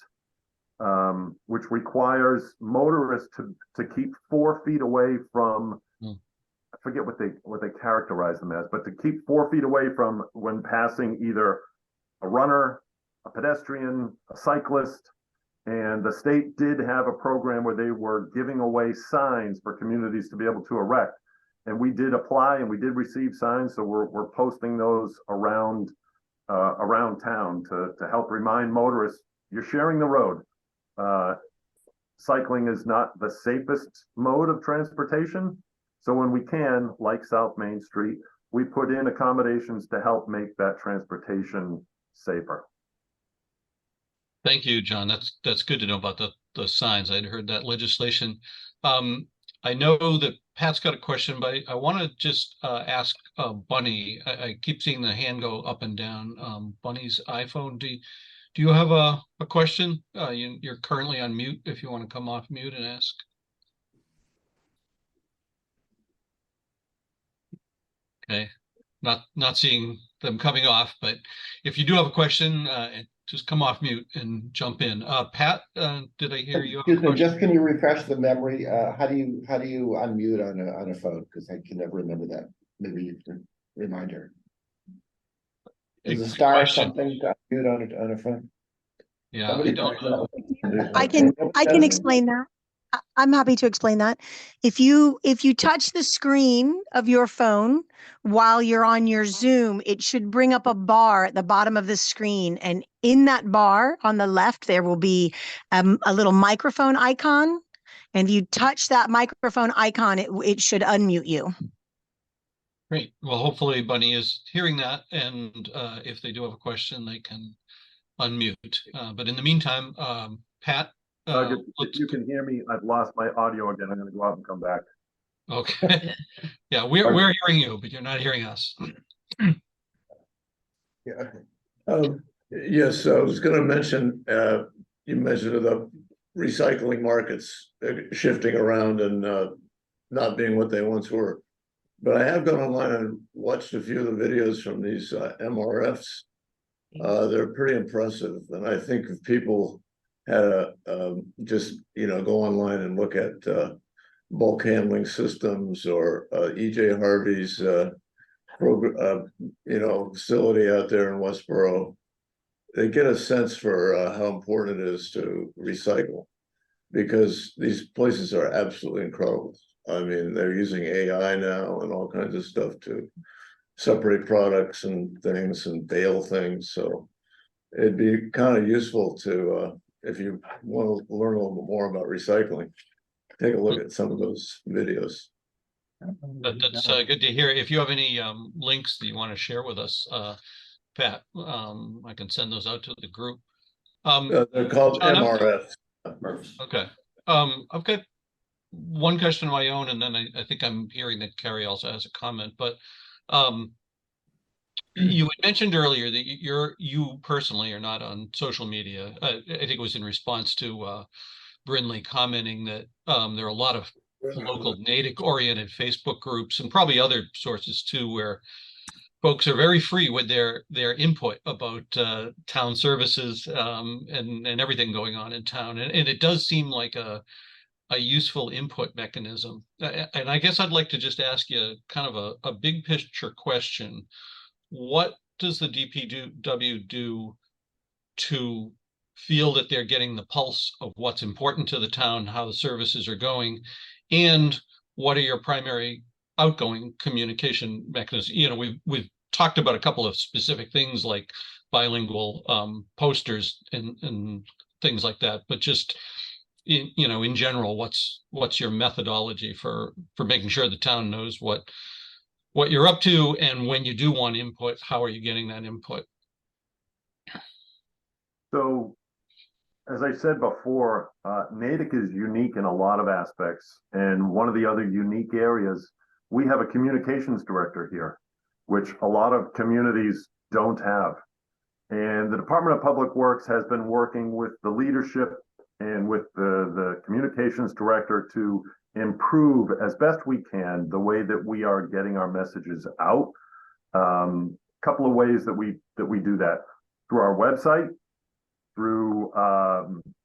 which requires motorists to keep 4 feet away from, I forget what they characterize them as, but to keep 4 feet away from when passing either a runner, a pedestrian, a cyclist. And the state did have a program where they were giving away signs for communities to be able to erect. And we did apply and we did receive signs. So we're posting those around town to help remind motorists, you're sharing the road. Cycling is not the safest mode of transportation. So when we can, like South Main Street, we put in accommodations to help make that transportation safer. Thank you, John. That's good to know about the signs. I'd heard that legislation. I know that Pat's got a question, but I want to just ask Bunny. I keep seeing the hand go up and down. Bunny's iPhone. Do you have a question? You're currently on mute. If you want to come off mute and ask. Okay, not seeing them coming off, but if you do have a question, just come off mute and jump in. Pat, did I hear you? Excuse me, just can you refresh the memory? How do you unmute on a phone? Because I can never remember that. Maybe you can reminder. Is a star something to unmute on a phone? Yeah, I don't know. I can explain that. I'm happy to explain that. If you touch the screen of your phone while you're on your Zoom, it should bring up a bar at the bottom of the screen. And in that bar on the left, there will be a little microphone icon. And if you touch that microphone icon, it should unmute you. Great. Well, hopefully Bunny is hearing that. And if they do have a question, they can unmute. But in the meantime, Pat, if you can hear me, I've lost my audio again. I'm going to go out and come back. Okay. Yeah, we're hearing you, but you're not hearing us. Yeah. Yes, I was going to mention. You mentioned the recycling markets shifting around and not being what they once were. But I have gone online and watched a few of the videos from these MRFs. They're pretty impressive, and I think if people had just go online and look at bulk handling systems or EJ Harvey's facility out there in Westboro, they get a sense for how important it is to recycle, because these places are absolutely incredible. I mean, they're using AI now and all kinds of stuff to separate products and things and bale things. So it'd be kind of useful to, if you want to learn a little bit more about recycling, take a look at some of those videos. That's good to hear. If you have any links that you want to share with us, Pat, I can send those out to the group. They're called MRFs. Okay. I've got one question of my own, and then I think I'm hearing that Carrie also has a comment. But you had mentioned earlier that you personally are not on social media. I think it was in response to Brinley commenting that there are a lot of local Natick-oriented Facebook groups and probably other sources too, where folks are very free with their input about town services and everything going on in town, and it does seem like a useful input mechanism. And I guess I'd like to just ask you kind of a big picture question. What does the DPW do to feel that they're getting the pulse of what's important to the town, how the services are going, and what are your primary outgoing communication mechanisms? We've talked about a couple of specific things like bilingual posters and things like that, but just in general, what's your methodology for making sure the town knows what you're up to, and when you do want input, how are you getting that input? So, as I said before, Natick is unique in a lot of aspects. And one of the other unique areas, we have a communications director here, which a lot of communities don't have. And the Department of Public Works has been working with the leadership and with the communications director to improve as best we can the way that we are getting our messages out. Couple of ways that we do that. through our website, through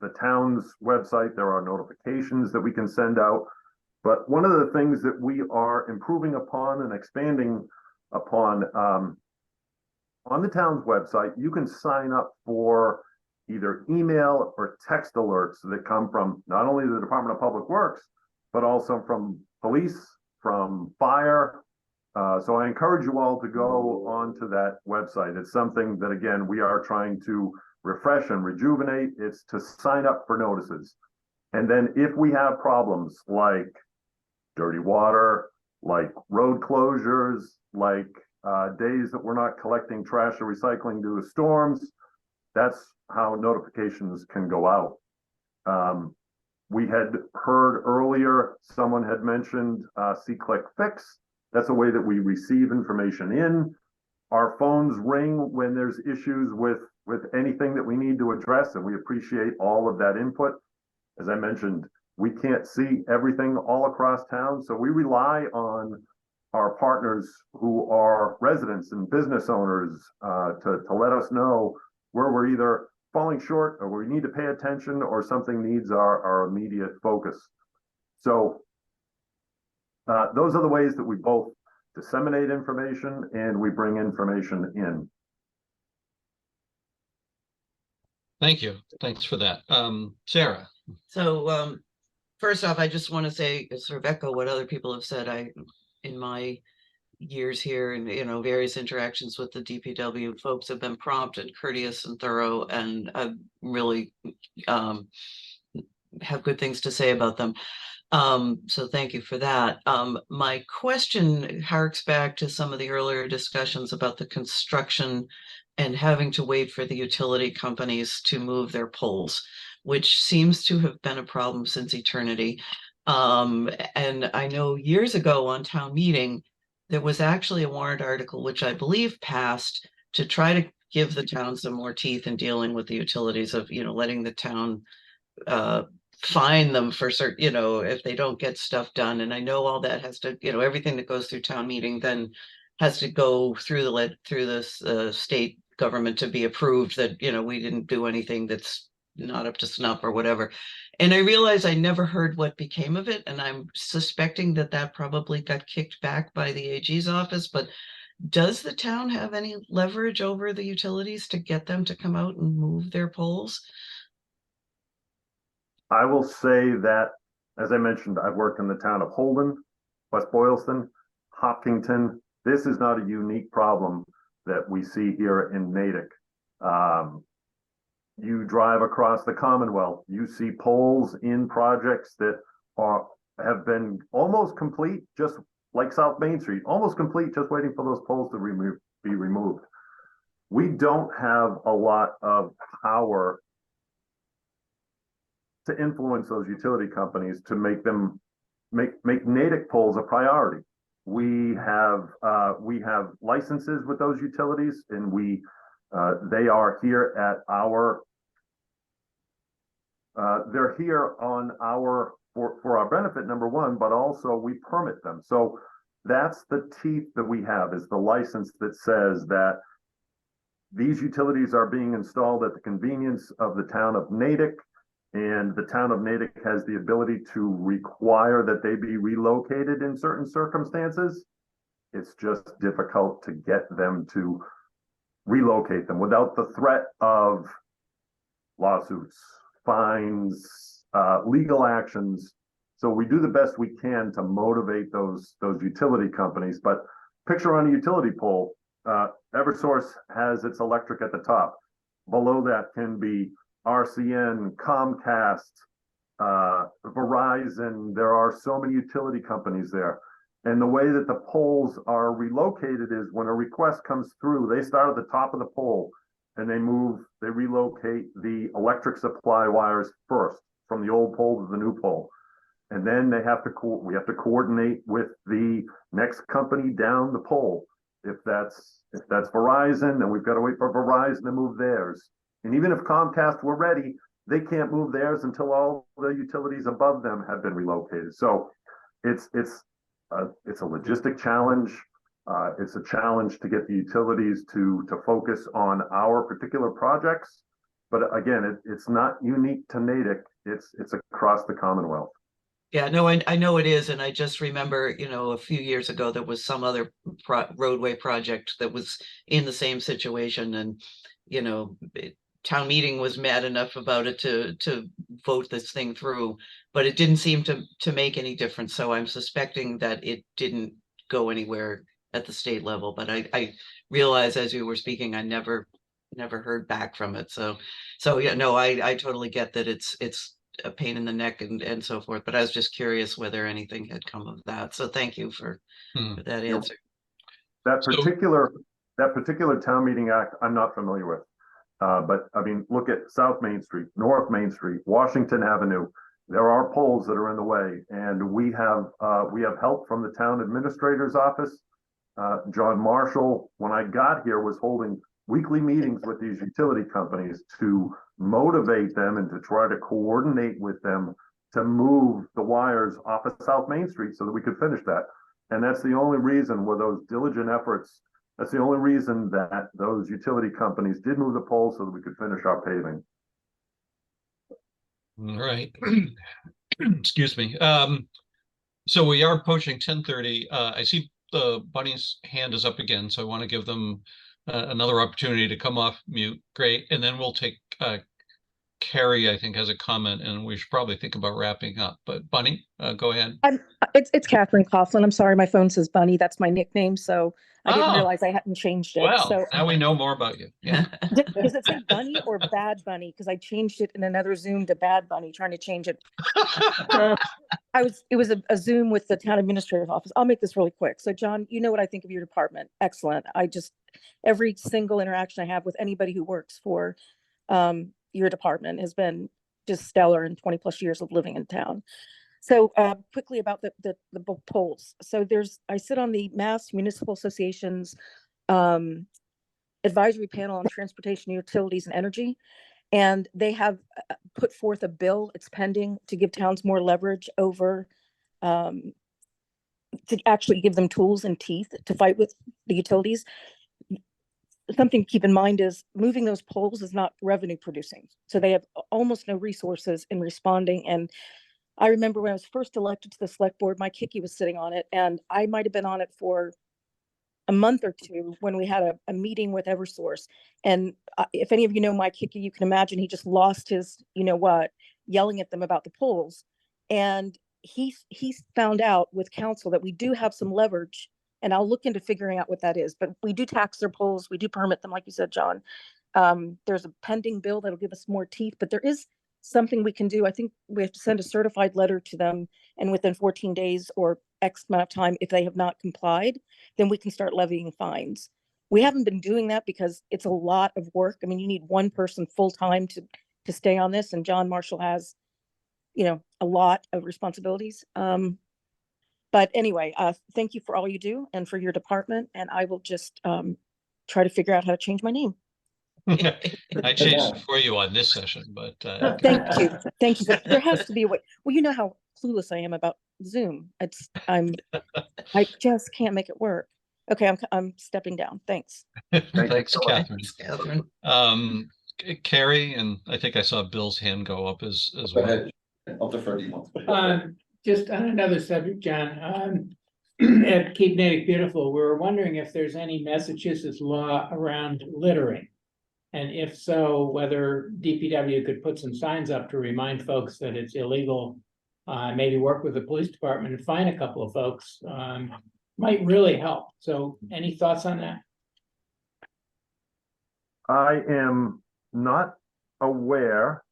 the town's website. There are notifications that we can send out. But one of the things that we are improving upon and expanding upon on the town's website, you can sign up for either email or text alerts that come from not only the Department of Public Works, but also from police, from fire. So I encourage you all to go onto that website. It's something that, again, we are trying to refresh and rejuvenate. It's to sign up for notices. And then if we have problems like dirty water, like road closures, like days that we're not collecting trash or recycling due to storms, that's how notifications can go out. We had heard earlier, someone had mentioned C-Click Fix. That's a way that we receive information in. Our phones ring when there's issues with anything that we need to address, and we appreciate all of that input. As I mentioned, we can't see everything all across town, so we rely on our partners who are residents and business owners to let us know where we're either falling short or we need to pay attention or something needs our immediate focus. So those are the ways that we both disseminate information and we bring information in. Thank you. Thanks for that. Sarah. So first off, I just want to say, sort of echo what other people have said. In my years here and, various interactions with the DPW, folks have been prompt and courteous and thorough, and I really have good things to say about them. So thank you for that. My question harks back to some of the earlier discussions about the construction and having to wait for the utility companies to move their poles, which seems to have been a problem since eternity. And I know years ago on town meeting, there was actually a warrant article, which I believe passed, to try to give the town some more teeth in dealing with the utilities of, letting the town fine them for certain, if they don't get stuff done. And I know all that has to, everything that goes through town meeting then has to go through the state government to be approved that, we didn't do anything that's not up to snuff or whatever. And I realized I never heard what became of it. And I'm suspecting that probably got kicked back by the AG's office. But does the town have any leverage over the utilities to get them to come out and move their poles? I will say that, as I mentioned, I've worked in the town of Holden, West Boylston, Hopkinton. This is not a unique problem that we see here in Natick. You drive across the Commonwealth, you see poles in projects that have been almost complete, just like South Main Street, almost complete, just waiting for those poles to be removed. We don't have a lot of power to influence those utility companies to make Natick poles a priority. We have licenses with those utilities, and they are here at our. They're here on for our benefit, number one, but also we permit them. So that's the teeth that we have, is the license that says that these utilities are being installed at the convenience of the town of Natick, and the town of Natick has the ability to require that they be relocated in certain circumstances. It's just difficult to get them to relocate them without the threat of lawsuits, fines, legal actions. So we do the best we can to motivate those utility companies. But picture on a utility pole, Eversource has its electric at the top. Below that can be RCN, Comcast, Verizon. There are so many utility companies there. And the way that the poles are relocated is when a request comes through, they start at the top of the pole and they relocate the electric supply wires first from the old pole to the new pole. And then we have to coordinate with the next company down the pole. If that's Verizon, then we've got to wait for Verizon to move theirs. And even if Comcast were ready, they can't move theirs until all the utilities above them have been relocated. So it's a logistic challenge. It's a challenge to get the utilities to focus on our particular projects. But again, it's not unique to Natick. It's across the Commonwealth. Yeah, no, I know it is, and I just remember, a few years ago, there was some other roadway project that was in the same situation, and, town meeting was mad enough about it to vote this thing through, but it didn't seem to make any difference, so I'm suspecting that it didn't go anywhere at the state level, but I realize as you were speaking, I never heard back from it, so yeah, no, I totally get that it's a pain in the neck and so forth, but I was just curious whether anything had come of that. So thank you for that answer. That particular town meeting act, I'm not familiar with. But I mean, look at South Main Street, North Main Street, Washington Avenue. There are poles that are in the way, and we have help from the town administrator's office. John Marshall, when I got here, was holding weekly meetings with these utility companies to motivate them and to try to coordinate with them to move the wires off of South Main Street so that we could finish that. And that's the only reason with those diligent efforts, that's the only reason that those utility companies did move the poles so that we could finish our paving. All right. Excuse me. So we are approaching 10:30. I see Bunny's hand is up again, so I want to give them another opportunity to come off mute. Great. And then we'll take Carrie, I think, has a comment, and we should probably think about wrapping up. But Bunny, go ahead. It's Catherine Coughlin. I'm sorry, my phone says Bunny. That's my nickname, so I didn't realize I hadn't changed it. Well, So now we know more about you. Yeah. does it say Bunny or Bad Bunny? Because I changed it in another Zoom to Bad Bunny, trying to change it. It was a Zoom with the town administrator's office. I'll make this really quick. So John, you know what I think of your department. Excellent. Every single interaction I have with anybody who works for your department has been just stellar in 20 plus years of living in town. So quickly about the polls. So I sit on the Mass Municipal Association's advisory panel on transportation, utilities, and energy. And they have put forth a bill, it's pending, to give towns more leverage over, to actually give them tools and teeth to fight with the utilities. Something to keep in mind is moving those poles is not revenue producing. So they have almost no resources in responding. And I remember when I was first elected to the select board, my Kiki was sitting on it, and I might've been on it for a month or two when we had a meeting with Eversource. And if any of you know Mike Hickey, you can imagine he just lost his, yelling at them about the polls. And he found out with council that we do have some leverage, and I'll look into figuring out what that is, but we do tax their polls. We do permit them, like you said, John. There's a pending bill that'll give us more teeth, but there is something we can do. I think we have to send a certified letter to them, and within 14 days or X amount of time, if they have not complied, then we can start levying fines. We haven't been doing that because it's a lot of work. I mean, you need one person full time to stay on this, and John Marshall has, a lot of responsibilities. But anyway, thank you for all you do and for your department, and I will just try to figure out how to change my name. I changed it for you on this session, but thank you. But there has to be a way. Well, you know how clueless I am about Zoom. I just can't make it work. Okay, I'm stepping down. Thanks. Thanks, Catherine. Carrie, and I think I saw Bill's hand go up as well. I'll defer to you. Just on another subject, John, at Keep Natick Beautiful, we were wondering if there's any Massachusetts law around littering. And if so, whether DPW could put some signs up to remind folks that it's illegal, maybe work with the police department and fine a couple of folks, might really help. So any thoughts on that? I am not aware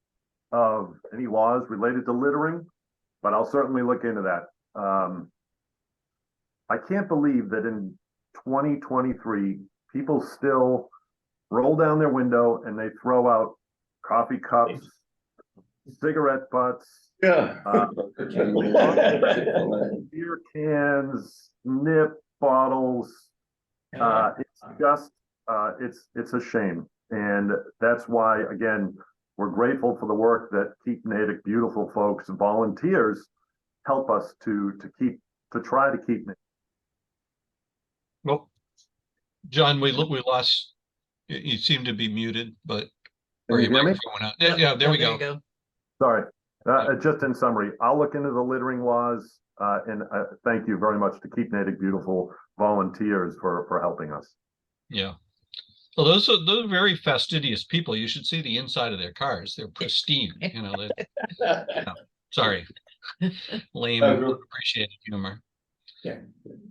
of any laws related to littering, but I'll certainly look into that. I can't believe that in 2023, people still roll down their window and they throw out coffee cups, cigarette butts, beer cans, nip bottles. It's just, it's a shame. And that's why, again, we're grateful for the work that Keep Natick Beautiful folks and volunteers help us to try to keep. Well, John, we lost, you seem to be muted, but. Can or you your hear me? microphone went out. Yeah, there we you go. Sorry. Just in summary, I'll look into the littering laws, and thank you very much to Keep Natick Beautiful volunteers for helping us. Yeah. Well, those are very fastidious people. You should see the inside of their cars. They're pristine, you know, no, sorry. Lame, appreciated humor. Yeah.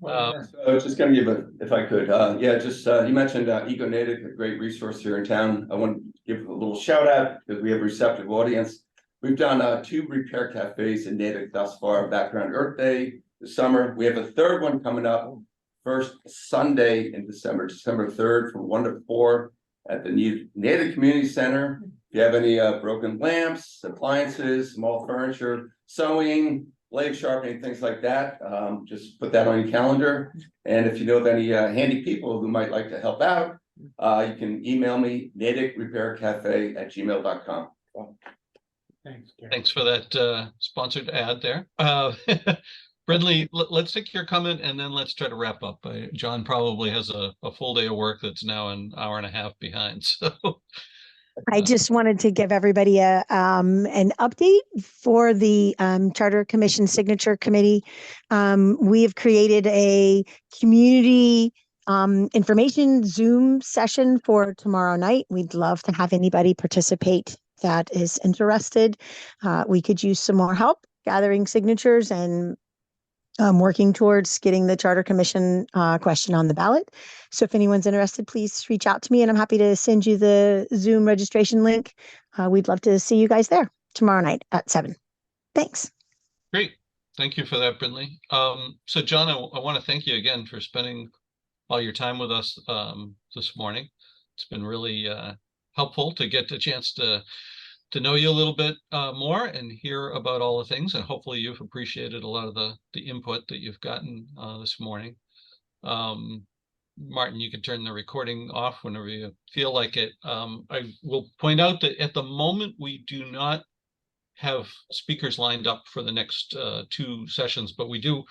So I was just gonna give if I could, you mentioned Eco Natick, a great resource here in town. I want to give a little shout out because we have a receptive audience. We've done 2 repair cafes in Natick thus far, Background Earth Day this summer. We have a third one coming up, first Sunday in December 3rd from 1 to 4 at the Natick Community Center. If you have any broken lamps, appliances, small furniture, sewing, blade sharpening, things like that, just put that on your calendar. And if you know of any handy people who might like to help out, you can email me, natickrepaircafe@gmail.com. Thanks, Gary. Thanks for that sponsored ad there. Brindley, let's take your comment and then let's try to wrap up. John probably has a full day of work that's now an hour and a half behind. So I just wanted to give everybody an update for the Charter Commission Signature Committee. We have created a community information Zoom session for tomorrow night. We'd love to have anybody participate that is interested. We could use some more help gathering signatures and working towards getting the Charter Commission question on the ballot. So if anyone's interested, please reach out to me and I'm happy to send you the Zoom registration link. We'd love to see you guys there tomorrow night at 7. Thanks. great. Thank you for that, Brindley. So John, I want to thank you again for spending all your time with us this morning. It's been really helpful to get the chance to know you a little bit more and hear about all the things, and hopefully you've appreciated a lot of the input that you've gotten this morning. Martin, you can turn the recording off whenever you feel like it. I will point out that at the moment we do not have speakers lined up for the next 2 sessions, but we do